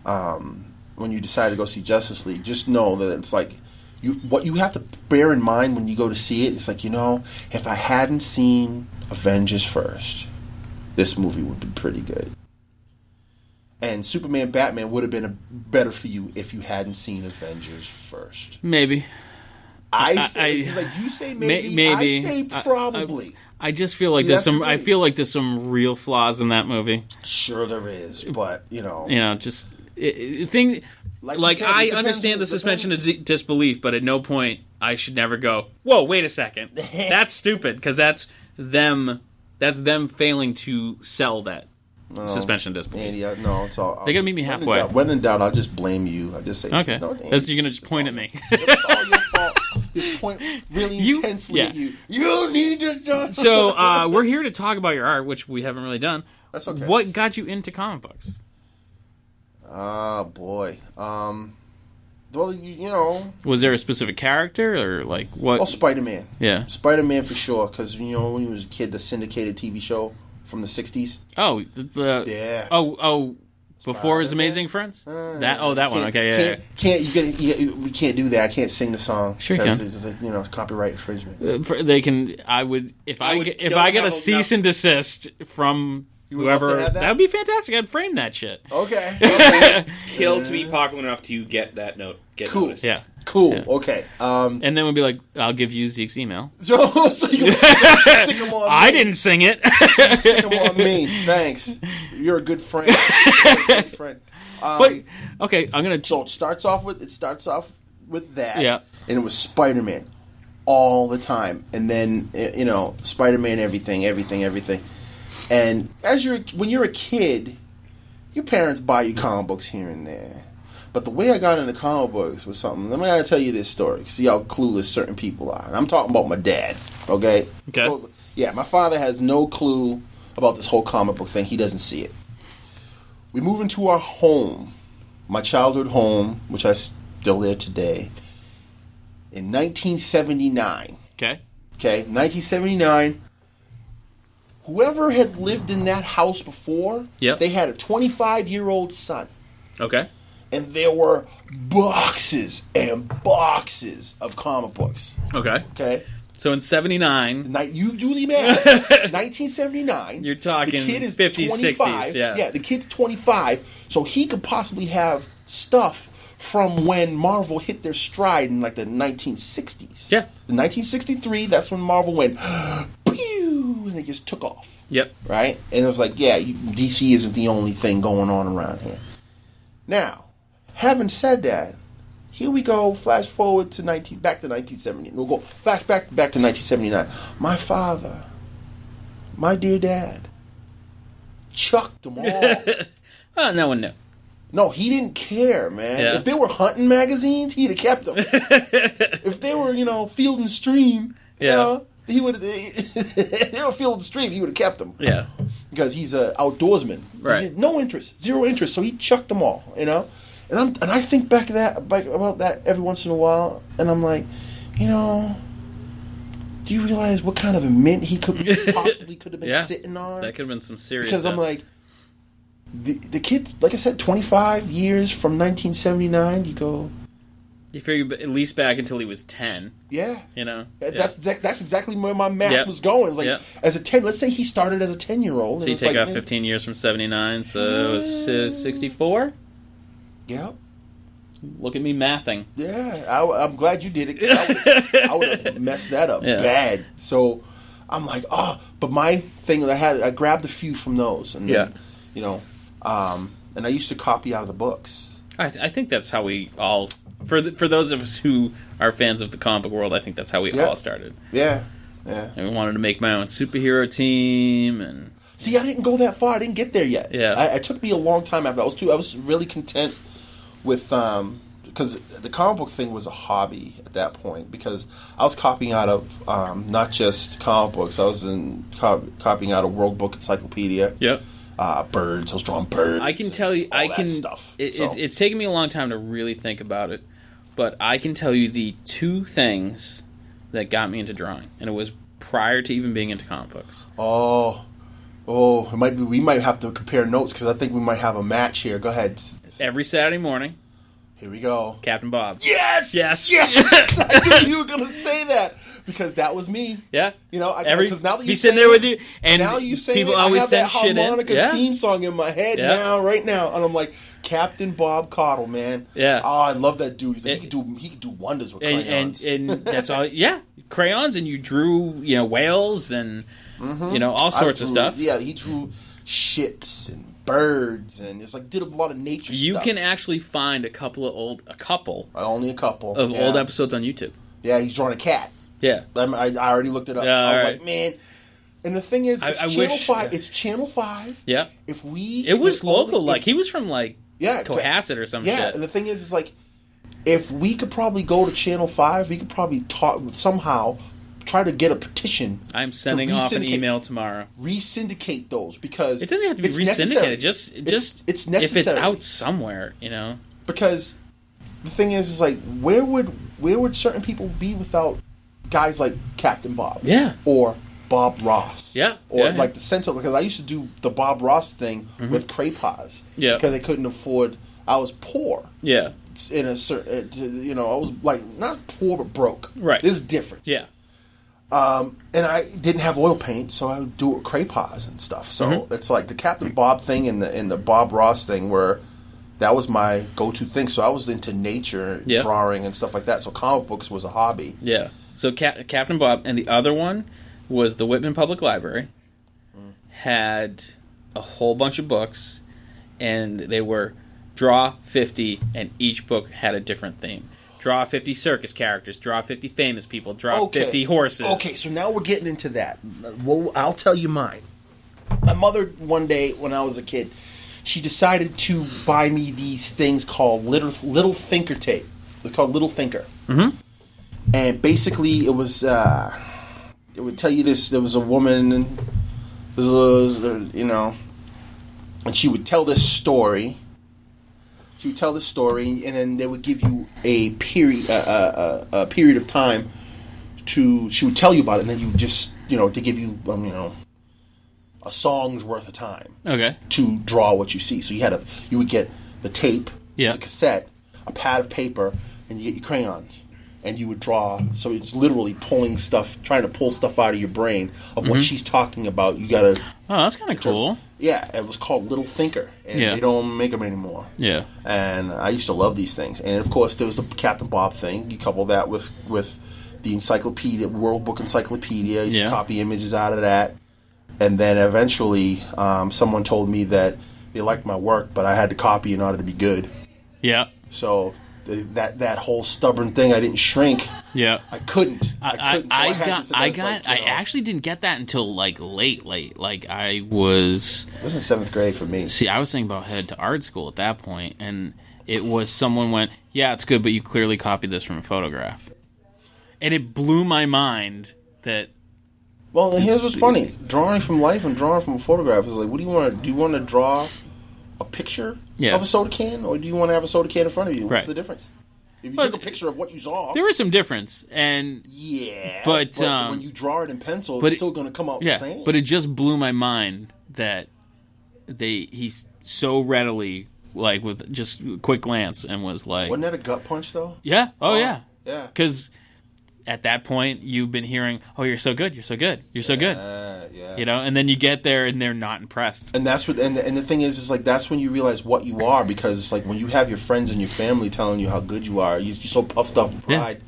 when you decide to go see Justice League, just know that it's like what you have to bear in mind when you go to see it. It's like, if I hadn't seen Avengers first, this movie would be pretty good. And Superman, Batman would have been better for you if you hadn't seen Avengers first. Maybe. You say maybe. I say probably. I just feel like there's some. I feel like there's some real flaws in that movie. Sure, there is, but just thing. Like Like, you said, I it depends understand who- the suspension of disbelief, but at no point I should never go, whoa, wait a second. That's stupid, because that's them failing to sell that suspension of disbelief. Andy, no, it's all. They gotta meet me halfway. When in doubt, I'll just blame you. I just say, Okay. no, Andy, That's, you're going to just point at me. it's all your fault. Just point really intensely at you. You need to do. So, we're here to talk about your art, which we haven't really done. That's okay. What got you into comic books? Oh, boy. Well, you know. Was there a specific character, or like what? Oh, Spider-Man. Yeah. Spider-Man for sure, because, you know, when you was a kid, the syndicated TV show from the 60s. Oh, Yeah. Oh, before his Amazing Friends? That one. Okay, yeah. We can't do that. I can't sing the song. Sure you because it's copyright infringement. They can. I would if I get a cease and desist from would love to whoever. have that? Would be fantastic. I'd frame that shit. Okay. Kill to be popular enough to get that note. Get Cool. noticed. Yeah. Cool. Yeah. Okay. And then we'd be like, I'll give you Zeke's email. So you can sick him on me. I didn't sing it. You sick him on me. Thanks. You're a good friend. You're a good friend. But okay, I'm gonna. So it starts off with that. Yeah. And it was Spider-Man all the time, and then Spider-Man everything. And when you're a kid, your parents buy you comic books here and there. But the way I got into comic books was something. Let me tell you this story. See how clueless certain people are. And I'm talking about my dad. Okay. Okay. Yeah, my father has no clue about this whole comic book thing. He doesn't see it. We move into our home, my childhood home, which I still there today, in 1979. Okay. Okay, 1979. Whoever had lived in that house before, Yep. they had a 25-year-old son. Okay. And there were boxes and boxes of comic books. Okay. Okay? So in '79, You do the math. 1979. You're talking the kid is 50s, 25. 60s, yeah. Yeah, the kid's 25, so he could possibly have stuff from when Marvel hit their stride in like the 1960s. Yeah. In 1963, that's when Marvel went, pew, and they just took off. Yep. Right? And it was like, yeah, DC isn't the only thing going on around here. Now, having said that, here we go, flash forward to back to 1970. We'll go flash back to 1979. My father, my dear dad, chucked them all. No one knew. No, he didn't care, man. Yeah. If they were hunting magazines, he'd have kept them. If they were, Field and Stream, he would. If they were Field and Stream, he would have kept them. Yeah. Because he's an outdoorsman. Right. He had no interest, zero interest. So he chucked them all, And I think back about that every once in a while, and I'm like, do you realize what kind of a mint he possibly could have been sitting on? That could have been some serious Because stuff. I'm like, the kid, like I said, 25 years from 1979, you go, You figure at least back until he was 10. yeah. That's That's exactly where my math was going. It's like, as a 10, let's say he started as a 10-year-old. So you take off 15 years from 79, so it's 64? Yep. Look at me mathing. Yeah, I'm glad you did it. 'Cause I would have messed that up bad. So I'm like, but my thing that I grabbed a few from those, and then, and I used to copy out of the books. I think that's how we all, for those of us who are fans of the comic book world, I think that's how we all started. Yeah, yeah. And we wanted to make my own superhero team, and see, I didn't go that far. I didn't get there yet. Yeah, it took me a long time after. I was really content with because the comic book thing was a hobby at that point, because I was copying out of not just comic books. I was copying out of World Book Encyclopedia. Yep. Birds. I was drawing birds. I can tell you, stuff. It's taken me a long time to really think about it, but I can tell you the two things that got me into drawing, and it was prior to even being into comic books. Oh, it might be. We might have to compare notes, because I think we might have a match here. Go ahead. Every Saturday morning. Here we go. Captain Bob. Yes! Yes! Yes! I knew you were going to say that, because that was me. Yeah. Because now that you sitting there with you, and now you say people it, always I have send that shit harmonica in. theme song in my head right now, and I'm like, Captain Bob Cottle, man. Yeah. Oh, I love that dude. He's like, he could do wonders with crayons. And that's all. Yeah, crayons, and you drew whales and all sorts of stuff. Yeah, he drew ships and birds, and it's like did a lot of nature You stuff. can actually find a couple only a couple of old episodes on YouTube. Yeah, he's drawing a cat. Yeah. I already looked it up. I was like, man. And the thing is, it's Channel 5. It's Channel 5. Yeah. It was local. He was from Cohasset or some shit. Yeah, and the thing is like, if we could probably go to Channel 5, we could probably somehow try to get a petition. I'm sending off an email tomorrow. Re-syndicate those because it doesn't have to be re-syndicated. Just it's necessary. If it's out somewhere, Because the thing is like, where would certain people be without guys like Captain Bob? Yeah. Or Bob Ross. Yeah. Or yeah. like the Sentinel, because I used to do the Bob Ross thing with Craypas. Yeah. Because they couldn't afford. I was poor. Yeah. In a certain, I was like not poor but broke. Right. There's a difference. Yeah. And I didn't have oil paint, so I would do it with Craypas and stuff. So it's like the Captain Bob thing and the Bob Ross thing where that was my go-to thing. So I was into nature, drawing and stuff like that. So comic books was a hobby. Yeah. So Captain Bob, and the other one was the Whitman Public Library, had a whole bunch of books, and they were draw 50, and each book had a different theme. Draw 50 circus characters, draw 50 famous people, draw 50 horses. Okay, so now we're getting into that. Well, I'll tell you mine. My mother, one day when I was a kid, she decided to buy me these things called Little Thinker tape. They're called Little Thinker. Mm-hmm. And basically, it was, it would tell you this, there was a woman, and and she would tell this story. She would tell the story, and then they would give you a period of time to. She would tell you about it, and then you would just, to give you, a song's worth of time. Okay. To draw what you see. So you would get the tape, the cassette, a pad of paper, and you get your crayons, and you would draw. So it's literally trying to pull stuff out of your brain of what she's talking about. You gotta. Oh, that's kind of cool. Yeah, it was called Little Thinker, and they don't make them anymore. Yeah. And I used to love these things. And, of course, there was the Captain Bob thing. You couple that with the encyclopedia, World Book Encyclopedia. You copy images out of that. And then eventually someone told me that they liked my work, but I had to copy in order to be good. Yeah. So that whole stubborn thing, I didn't shrink. Yeah. I couldn't. I actually didn't get that until late. Like I was. It was in 7th grade for me. See, I was thinking about headed to art school at that point, and it was someone went, "Yeah, it's good, but you clearly copied this from a photograph," and it blew my mind that. Well, and here's what's funny: drawing from life and drawing from a photograph is like, what do you want to do? You want to draw a picture of a soda can, or do you want to have a soda can in front of you? What's the difference? If you took a picture of what you saw, there was some difference, and but when you draw it in pencil, it's still going to come out the same. But it just blew my mind that he's so readily, like with just a quick glance, and was like, wasn't that a gut punch though? Yeah. Yeah. Because at that point, you've been hearing, "Oh, you're so good, you're so good, you're so good." Yeah. And then you get there, and they're not impressed. And that's what. And the thing is like that's when you realize what you are, because it's like when you have your friends and your family telling you how good you are, you're so puffed up with pride.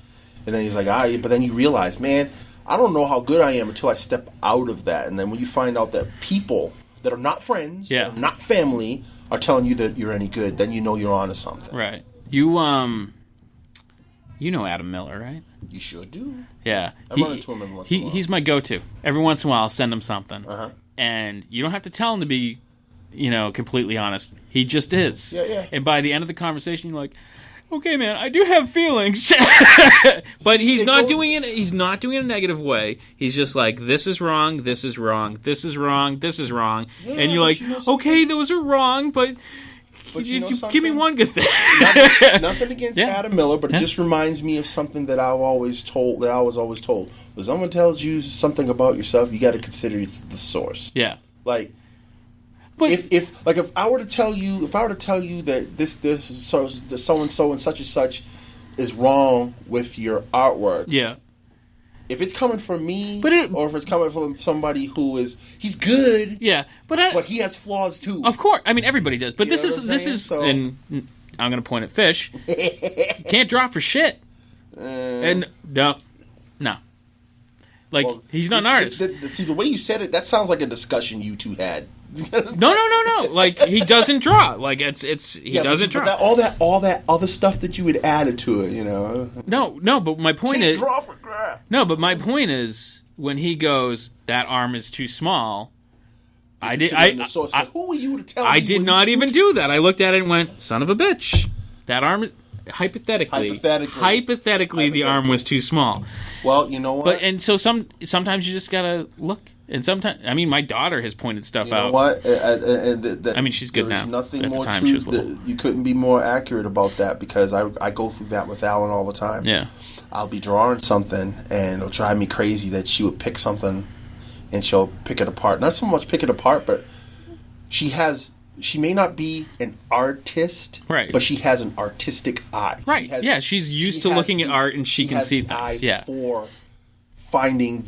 And then he's like, but then you realize, man, I don't know how good I am until I step out of that. And then when you find out that people that are not friends, that are not family, are telling you that you're any good, then you know you're onto something. Right. You know Adam Miller, right? You sure do. Yeah. I run into him every once in a while. He's my go-to. Every once in a while, I'll send him something. Uh-huh. And you don't have to tell him to be, completely honest. He just is. Yeah. And by the end of the conversation, you're like, okay, man, I do have feelings. But he's not doing it in a negative way. He's just like, this is wrong, this is wrong, this is wrong, this is wrong. Yeah, and you're like, okay, those are wrong, but you give me one good thing. Nothing against Adam Miller, but it just reminds me of something that I was always told. When someone tells you something about yourself, you got to consider the source. Yeah. Like, but if I were to tell you that this so and so and such is wrong with your artwork. Yeah. If it's coming from me, or if it's coming from somebody he's good. Yeah, but he has flaws too. Of course, I mean everybody does. But this is, and I'm going to point at Fish. Can't draw for shit. And no. Like, he's not an artist. See, the way you said it, that sounds like a discussion you two had. No. Like, he doesn't draw. Like, he doesn't draw. But all that other stuff that you had added to it, you know. No, but my point Can't is... draw for crap. No, but my point is, when he goes, that arm is too small... who are you to tell me? I did not even do that. I looked at it and went, son of a bitch. That arm is... Hypothetically, the arm was too small. Well, you know what? But and so sometimes you just gotta look, and sometimes my daughter has pointed stuff out. You know what? She's good now. Nothing At more the time, she was little. You couldn't be more accurate about that because I go through that with Alan all the time. Yeah, I'll be drawing something and it'll drive me crazy that she would pick something and she'll pick it apart. Not so much pick it apart, but she may not be an artist, right? But she has an artistic eye, right? She's used to looking at art and she can see things. For finding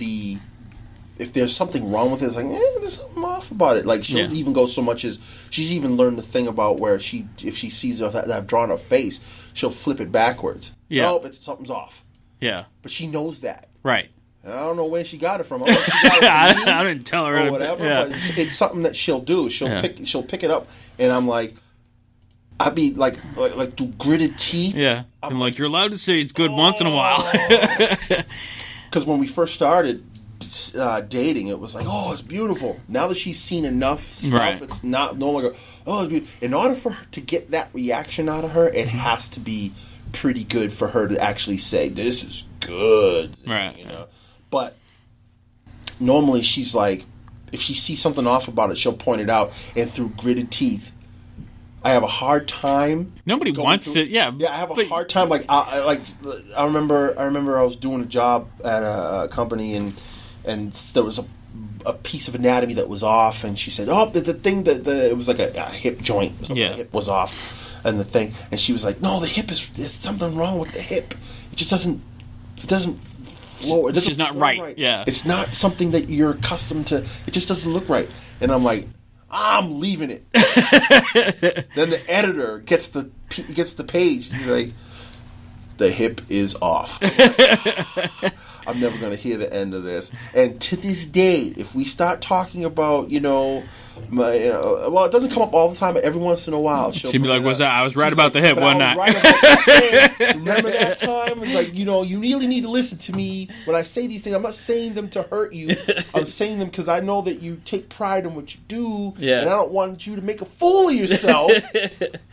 if there's something wrong with it, it's like there's something off about it. Like she'll even go so much as she's even learned the thing about where if she sees that I've drawn a face, she'll flip it backwards. Yeah, nope, something's off. Yeah, but she knows that, right? I don't know where she got it from. I, don't know if she got it from me I didn't tell her or whatever. But it's something that she'll do. She'll pick it up, and I'm like, I'd be like through gritted teeth. Yeah, I'm like, you're allowed to say it's good once in a while. Because when we first started dating, it was like, oh, it's beautiful. Now that she's seen enough stuff, it's no longer, oh, it's beautiful. In order for her to get that reaction out of her, it has to be pretty good for her to actually say, this is good. Right. You know? But normally she's like, if she sees something off about it, she'll point it out. And through gritted teeth, I have a hard time. Nobody wants to. Yeah. Yeah, I have a hard time. I remember I was doing a job at a company and there was a piece of anatomy that was off, and she said, "Oh, the thing that it was like a hip joint. The hip was off, and the thing." And she was like, "No, there's something wrong with the hip. It just doesn't flow. It's just not right. Yeah, it's not something that you're accustomed to. It just doesn't look right." And I'm like, I'm leaving it. Then the editor gets the page. He's like, the hip is off. I'm never going to hear the end of this. And to this day, if we start talking about, well, it doesn't come up all the time, but every once in a while, she'll be like, "What's that? I was right about the hip, wasn't I?" Right about that thing. Remember that time? It's like, you really need to listen to me when I say these things. I'm not saying them to hurt you. I'm saying them because I know that you take pride in what you do, and I don't want you to make a fool of yourself.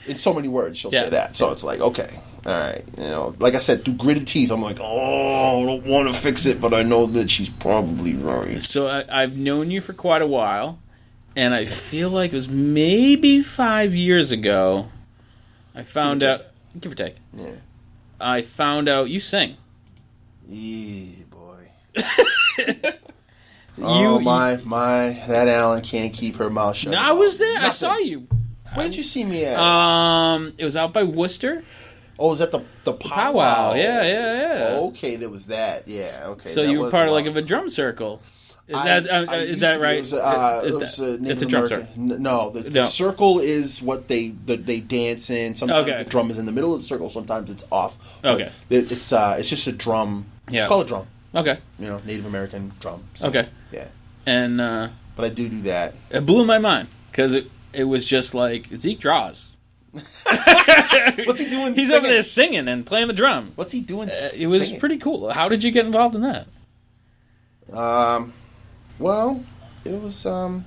In so many words, she'll say that. So it's like, okay, all right. Like I said, through gritted teeth, I'm like, oh, I don't want to fix it, but I know that she's probably right. So I've known you for quite a while. And I feel like it was maybe 5 years ago, I found out... Give or take. Yeah. I found out you sing. Yeah, boy. That Alan can't keep her mouth shut. No, I was there. Nothing. I saw you. Where'd you see me at? It was out by Worcester. Oh, was that the powwow? Yeah. Okay, there was that. Yeah, okay. So you were part of a drum circle. Is that right? It's a drum circle. No, the circle is what they dance in. Sometimes the drum is in the middle of the circle. Sometimes it's off. Okay. It's just a drum. Yeah. It's called a drum. Okay. Native American drum. So, okay. Yeah. And but I do that. It blew my mind because it was just like Zeke draws. What's he doing? He's over there singing and playing the drum. What's he doing? It was pretty cool. How did you get involved in that? Well, it was it's one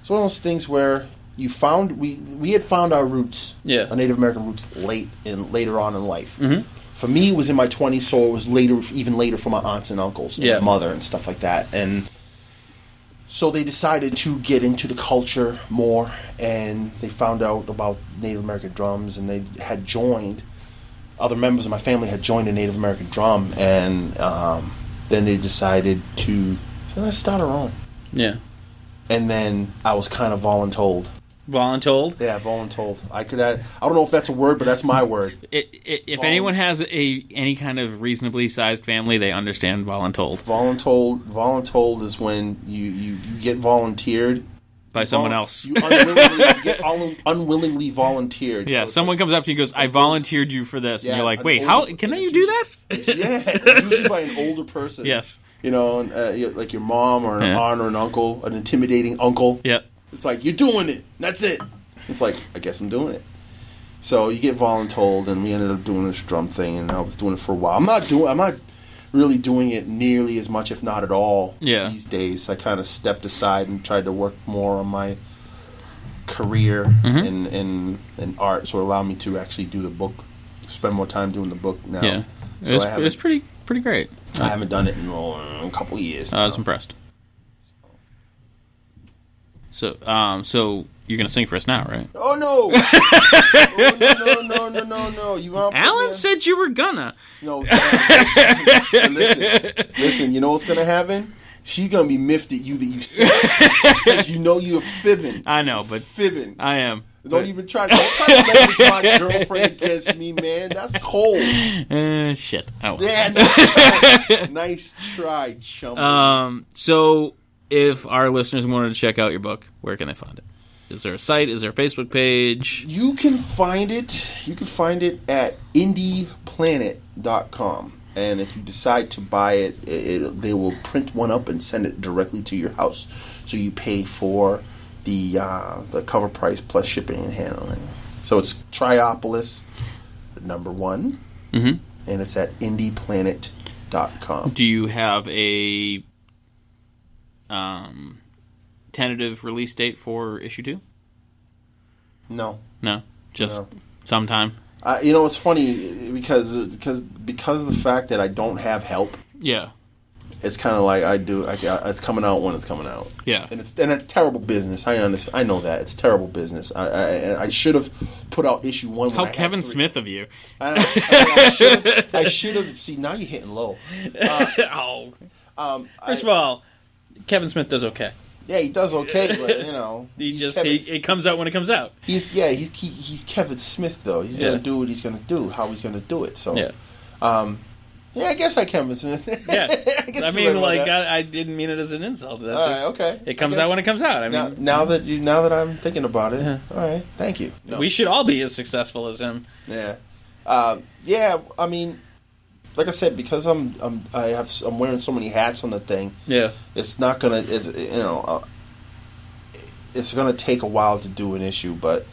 of those things where we had found our roots, our Native American roots, later on in life. Mm-hmm. For me, it was in my 20s, so it was even later for my aunts and uncles, and my mother and stuff like that. And so they decided to get into the culture more, and they found out about Native American drums, and they had joined. Other members of my family had joined a Native American drum, and then they decided to let's start our own. Yeah. And then I was kind of voluntold. Voluntold? Yeah, voluntold. I don't know if that's a word, but that's my word. If anyone has any kind of reasonably sized family, they understand voluntold. Voluntold is when you get volunteered by someone else. You unwillingly volunteered. Yeah, so someone comes up to you and goes, "I volunteered you for this," and you're like, "Wait, how can you do that?" Yeah, usually by an older person. Yes. you know, like your mom or an aunt or an uncle, an intimidating uncle. Yep. It's like, you're doing it. That's it. It's like, I guess I'm doing it. So you get voluntold, and we ended up doing this drum thing, and I was doing it for a while. I'm not really doing it nearly as much, if not at all, these days. I kind of stepped aside and tried to work more on my career in art, so it allowed me to actually do the book, spend more time doing the book now. Yeah. So it was pretty great. I haven't done it in a couple of years. I was impressed. So you're gonna sing for us now, right? Oh no! No! You want Alan said you were gonna. No. Listen. You know what's gonna happen? She's gonna be miffed at you that you said it. Because you know you're fibbing. I know, but fibbing. I am. Don't try to leverage my girlfriend against me, man. That's cold. Shit. Oh. Yeah, nice try, chum. So if our listeners wanted to check out your book, where can they find it? Is there a site? Is there a Facebook page? You can find it. At indieplanet.com. And if you decide to buy it, they will print one up and send it directly to your house. So you pay for the cover price plus shipping and handling. So it's Triopolis, #1, and it's at indieplanet.com. Do you have a tentative release date for issue 2? No, just sometime. You know, it's funny because of the fact that I don't have help. Yeah. It's kind of like it's coming out when it's coming out. Yeah, and it's terrible business. I know that it's terrible business. I should have put out issue 1. How Kevin Smith of you! I should have. See, now you're hitting low. First of all, Kevin Smith does okay. Yeah, he does okay, but you know, it comes out when it comes out. He's Kevin Smith though. He's gonna do what he's gonna do, how he's gonna do it. So yeah, I guess I Kevin Smith. Yeah, I mean, I didn't mean it as an insult. That's just, okay. It comes out when it comes out. I mean, now that I'm thinking about it, all right, thank you. No. We should all be as successful as him. Yeah, yeah. I mean, like I said, because I'm wearing so many hats on the thing. Yeah, it's not gonna. It's gonna take a while to do an issue, but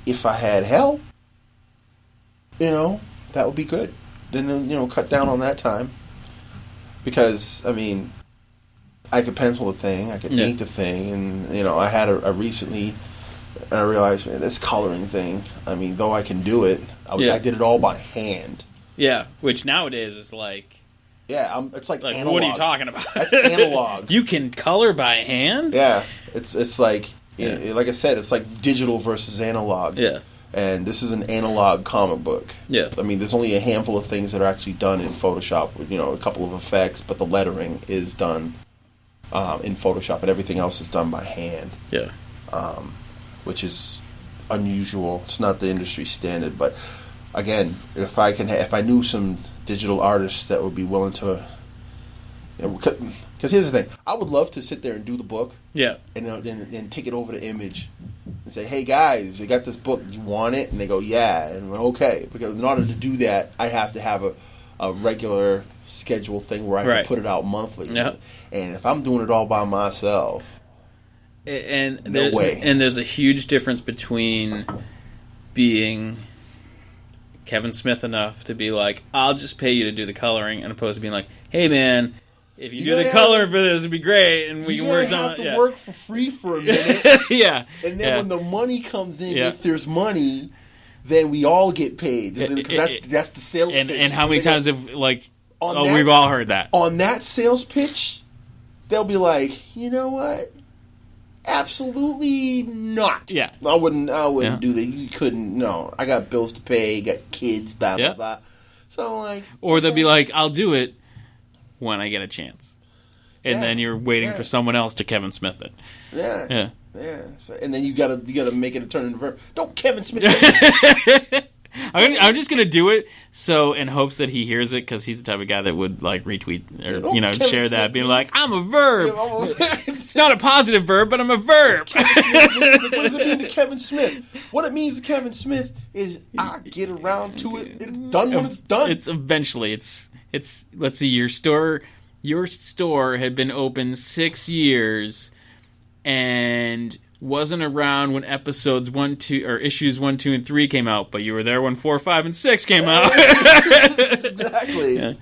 if I had help, that would be good. Then cut down on that time, because I mean, I could pencil the thing, I could ink the thing, and I had a recently, and I realized, man, this coloring thing. I mean, though I can do it, I did it all by hand. Yeah, which nowadays is like. Yeah, it's like analog. What are you talking about? That's analog. You can color by hand? Yeah, it's like like I said, it's like digital versus analog. Yeah. And this is an analog comic book. Yeah. I mean, there's only a handful of things that are actually done in Photoshop with, a couple of effects, but the lettering is done in Photoshop, and everything else is done by hand. Yeah. Which is unusual. It's not the industry standard, but again, if I knew some digital artists that would be willing to, because here's the thing, I would love to sit there and do the book, and take it over to Image, and say, hey guys, you got this book, you want it? And they go, yeah, and we're okay. Because in order to do that, I have to have a regular schedule thing where I can put it out monthly. Yep. And if I'm doing it all by myself, no way. And there's a huge difference between being Kevin Smith enough to be like, I'll just pay you to do the coloring, and opposed to being like, hey man, if you do the coloring for this, it'd be great, and we can work on it. You have to work for free for a minute. Yeah. And then when the money comes in, if there's money, then we all get paid. Because that's the sales pitch. And how many times have, we've all heard that. On that sales pitch, they'll be like, you know what? Absolutely not. Yeah. I wouldn't do that. You couldn't, no. I got bills to pay, got kids, blah, blah, blah. So, Or they'll be like, I'll do it when I get a chance. And then you're waiting for someone else to Kevin Smith it. Yeah. Yeah. Yeah. So, and then you gotta make it a turn into verb. Don't Kevin Smith I'm just gonna do it in hopes that he hears it, because he's the type of guy that would retweet or share that, being like, I'm a verb. It's not a positive verb, but I'm a verb. What does it mean to Kevin Smith? What it means to Kevin Smith is I get around to it. It's done when it's done. It's eventually. It's let's see, your store your store had been open 6 years and wasn't around when episodes 1, 2, or issues 1, 2, and 3 came out, but you were there when 4, 5, and 6 came out. Exactly. Yeah.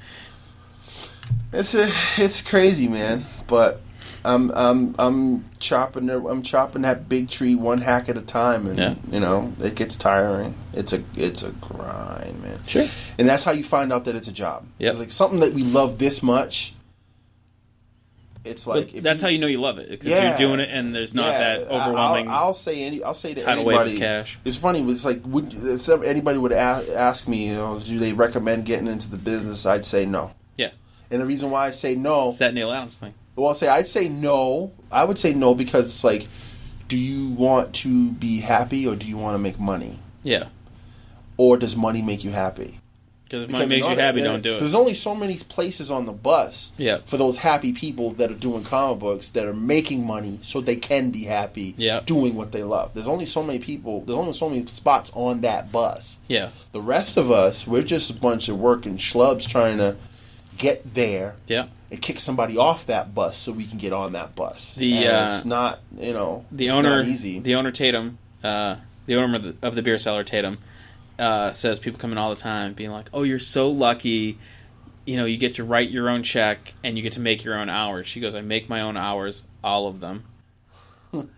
It's crazy, man. But I'm chopping that big tree one hack at a time, and you know it gets tiring. It's a grind, man. Sure. And that's how you find out that it's a job. Yeah. It's like something that we love this much. It's like that's how you know you love it, because you're doing it and there's not that overwhelming. I'll say to tidal wave anybody. of cash. It's funny. It's like if anybody would ask me, you know, do they recommend getting into the business? I'd say no. Yeah. And the reason why I say no, it's that Neil Adams thing. Well, I'd say no. I would say no because it's like, do you want to be happy or do you want to make money? Yeah. Or does money make you happy? Because if money makes you happy, don't do it. There's only so many places on the bus for those happy people that are doing comic books that are making money so they can be happy doing what they love. There's only so many people, there's only so many spots on that bus. Yeah. The rest of us, we're just a bunch of working schlubs trying to get there and kick somebody off that bus so we can get on that bus. It's not, not easy. The owner Tatum, the owner of the beer cellar Tatum, says people come in all the time being like, oh, you're so lucky, you get to write your own check and you get to make your own hours. She goes, I make my own hours, all of them,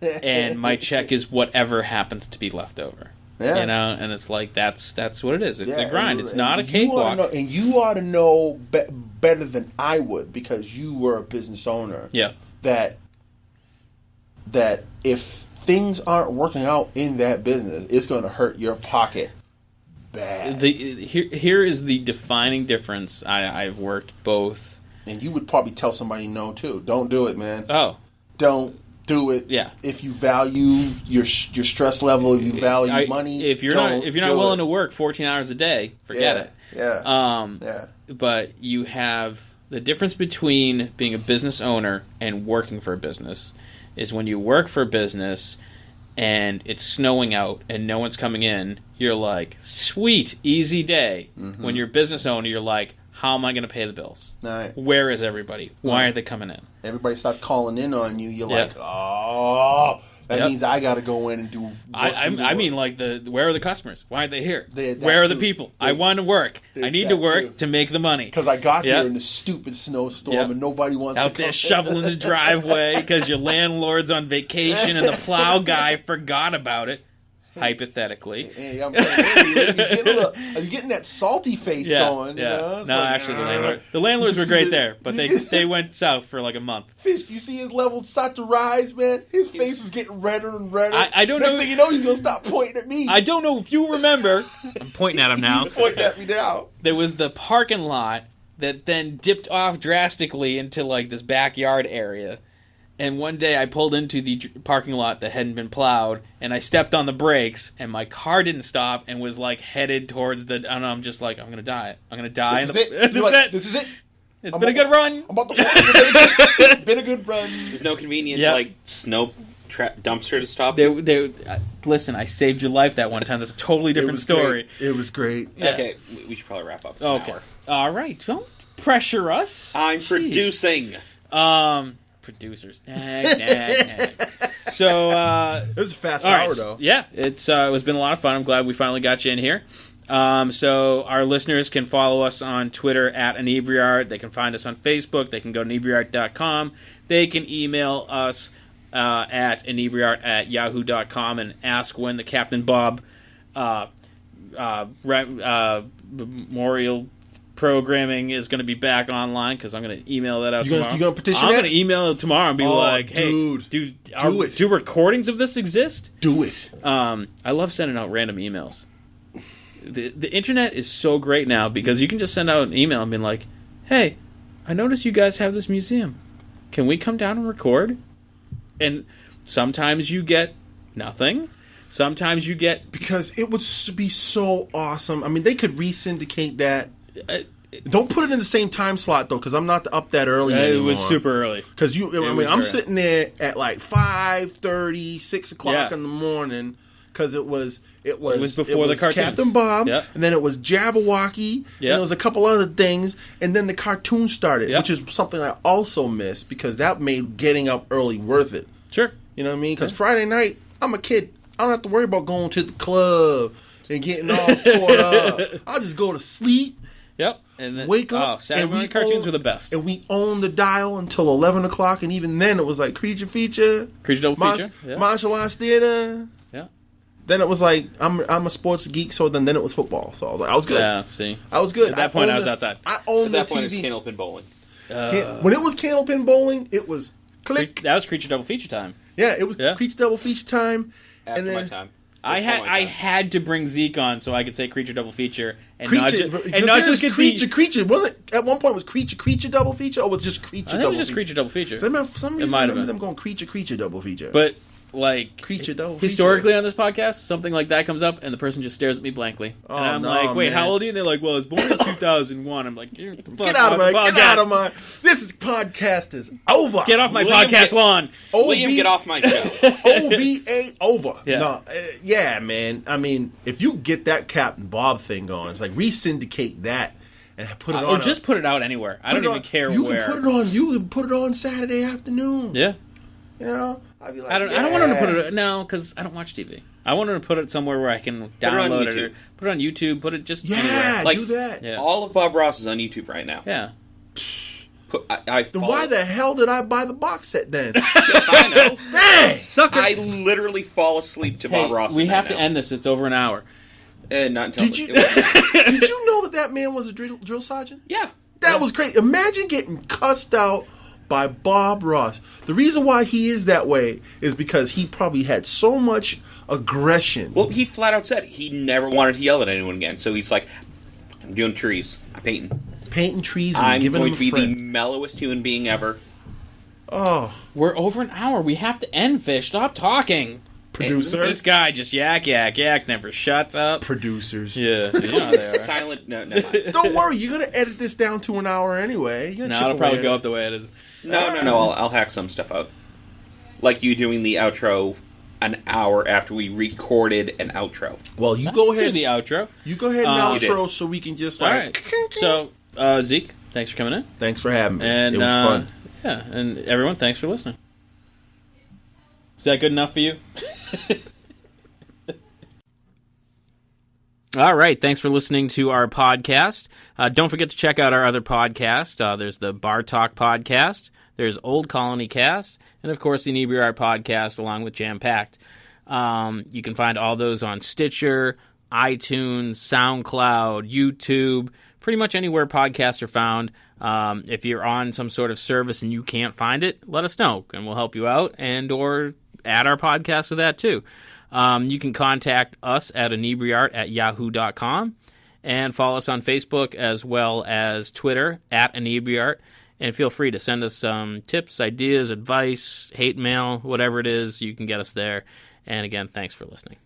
and my check is whatever happens to be left over. Yeah. And it's like that's what it is. It's a grind. It's not a cakewalk. And you ought to know better than I would, because you were a business owner. Yeah. That if things aren't working out in that business, it's going to hurt your pocket bad. Here is the defining difference. I've worked both. And you would probably tell somebody no too. Don't do it, man. Oh. Don't do it. Yeah. If you value your stress level, if you value money, if you're not willing to work 14 hours a day, forget it. Yeah. But you have the difference between being a business owner and working for a business is when you work for a business and it's snowing out and no one's coming in, you're like, sweet, easy day. Mm-hmm. When you're a business owner, you're like, how am I going to pay the bills? Right. Where is everybody? Why aren't they coming in? Everybody starts calling in on you. You're like, oh, that means I got to go in and do. I mean, like where are the customers? Why aren't they here? Where are the people? I want to work. I need to work to make the money. Because I got here in the stupid snowstorm and nobody wants out to there shoveling the driveway because your landlord's on vacation and the plow guy forgot about it. Hypothetically. Yeah, I'm saying, are you getting that salty face going? Yeah. No, actually, the landlords were great there, but they went south for like a month. Fish, you see his level start to rise, man? His face was getting redder and redder. I don't know. Next thing you know, he's going to stop pointing at me. I don't know if you remember. I'm pointing at him now. He's pointing at me now. There was the parking lot that then dipped off drastically into like this backyard area. And one day I pulled into the parking lot that hadn't been plowed, and I stepped on the brakes, and my car didn't stop and was like headed towards the. I don't know. I'm just like, I'm gonna die. I'm gonna die. This is it. This is it. It's been a good run. I'm about to walk. It's been a good run. There's no convenient like snow dumpster to stop. Listen, I saved your life that one time. That's a totally different story. It was great. Yeah. Okay, we should probably wrap up. It's an hour. All right. Don't pressure us. I'm producing. Producers. Nag. So it was a fast hour though. Yeah, it's been a lot of fun. I'm glad we finally got you in here. So our listeners can follow us on Twitter at Inebri-art. They can find us on Facebook. They can go to Inebri-art.com. They can email us at Inebriart@yahoo.com and ask when the Captain Bob memorial programming is going to be back online, because I'm going to email that out tomorrow. You going to petition I'm going to email it tomorrow and be like, hey, do recordings of this exist? Do it. I love sending out random emails. The internet is so great now, because you can just send out an email and be like, hey, I noticed you guys have this museum. Can we come down and record? And sometimes you get nothing. Sometimes you get... Because it would be so awesome. I mean, they could re-syndicate that. Don't put it in the same time slot though, because I'm not up that early anymore. It was super early. Because I'm sitting there at like 5:30, 6 o'clock in the morning, because it was before the cartoons. Captain Bob, Yep. and then it was Jabberwocky, and there was a couple other things, and then the cartoon started, which is something I also missed because that made getting up early worth it. Sure. You know what I mean? Because Friday night, I'm a kid. I don't have to worry about going to the club and getting all tore up. I'll just go to sleep. Yep. And then, Wake up. Saturday morning cartoons were the best. And we owned the dial until 11 o'clock, and even then it was like Creature Feature. Creature Double Feature. Yeah. Martial Arts Theater. Yeah. Then it was like, I'm a sports geek, so then it was football. So I was like, I was good. Yeah, see. I was good. At that point, I was outside. I owned the At that point, TV. it was Candlepin Bowling. When it was Candlepin Bowling, it was click. That was Creature Double Feature time. Yeah, it was Creature Double Feature time. After and then, my time. I had to bring Zeke on so I could say Creature Double Feature and Creature, not just get Creature. Wasn't it, at one point was Creature Double Feature, or was it just Creature I think Double it was just Feature? Creature Double Feature. For some reason, might I have remember been. them going Creature Double Feature. But like Creature Double historically Feature. on this podcast, something like that comes up and the person just stares at me blankly. Oh, and I'm no, like, wait, man. how old are you? And they're like, well, I was born in 2001. I'm like, get the fuck Get out of my! the Get podcast. out of my! This podcast is over. Get off my William, podcast lawn. William, get off my show. OVA over. Yeah. No, yeah, man. I mean, if you get that Captain Bob thing going, it's like re-syndicate that and put it on. Or just put it out anywhere. I don't even care you where. Can put it on. You can put it on Saturday afternoon. Yeah. You know, I'd be like, I don't want him to put it. No, because I don't watch TV. I want him to put it somewhere where I can download it or put it on YouTube. Put it just anywhere. Like, do that. Yeah. All of Bob Ross is on YouTube right now. Yeah. Then why the hell did I buy the box set then? I know. Dang! Sucker. I literally fall asleep to Bob Ross. We have to end this. It's over an hour. Not until Did you know that man was a drill sergeant? Yeah. That was great. Imagine getting cussed out by Bob Ross. The reason why he is that way is because he probably had so much aggression. Well, he flat out said he never wanted to yell at anyone again. So he's like, I'm doing trees. I'm painting trees and I'm giving going them to a be friend. the mellowest human being ever. Oh, We're over an hour. We have to end, Fish. Stop talking. producer. This guy just yak, never shuts up. Producers. Yeah. You know they are. Silent. No, no. Don't worry, you're gonna edit this down to an hour anyway. You're gonna No, chip it'll probably away go at up the way it is. No. I'll hack some stuff out. Like you doing the outro an hour after we recorded an outro. it. Well, you go Do ahead. the outro. You go ahead and You outro did. so we can just All like. right. So, Zeke, thanks for coming in. Thanks for having me. And it was fun. Yeah, and everyone, thanks for listening. Is that good enough for you? All right, thanks for listening to our podcast. Don't forget to check out our other podcast. There's the Bar Talk podcast, there's Old Colony Cast, and of course the Inebri-art podcast along with Jam Packed. You can find all those on Stitcher, iTunes, SoundCloud, YouTube, pretty much anywhere podcasts are found. If you're on some sort of service and you can't find it, let us know, and we'll help you out and or add our podcast with that too. You can contact us at Inebriart@yahoo.com and follow us on Facebook as well as Twitter at Inebriart. And feel free to send us some tips, ideas, advice, hate mail, whatever it is, you can get us there. And again, thanks for listening.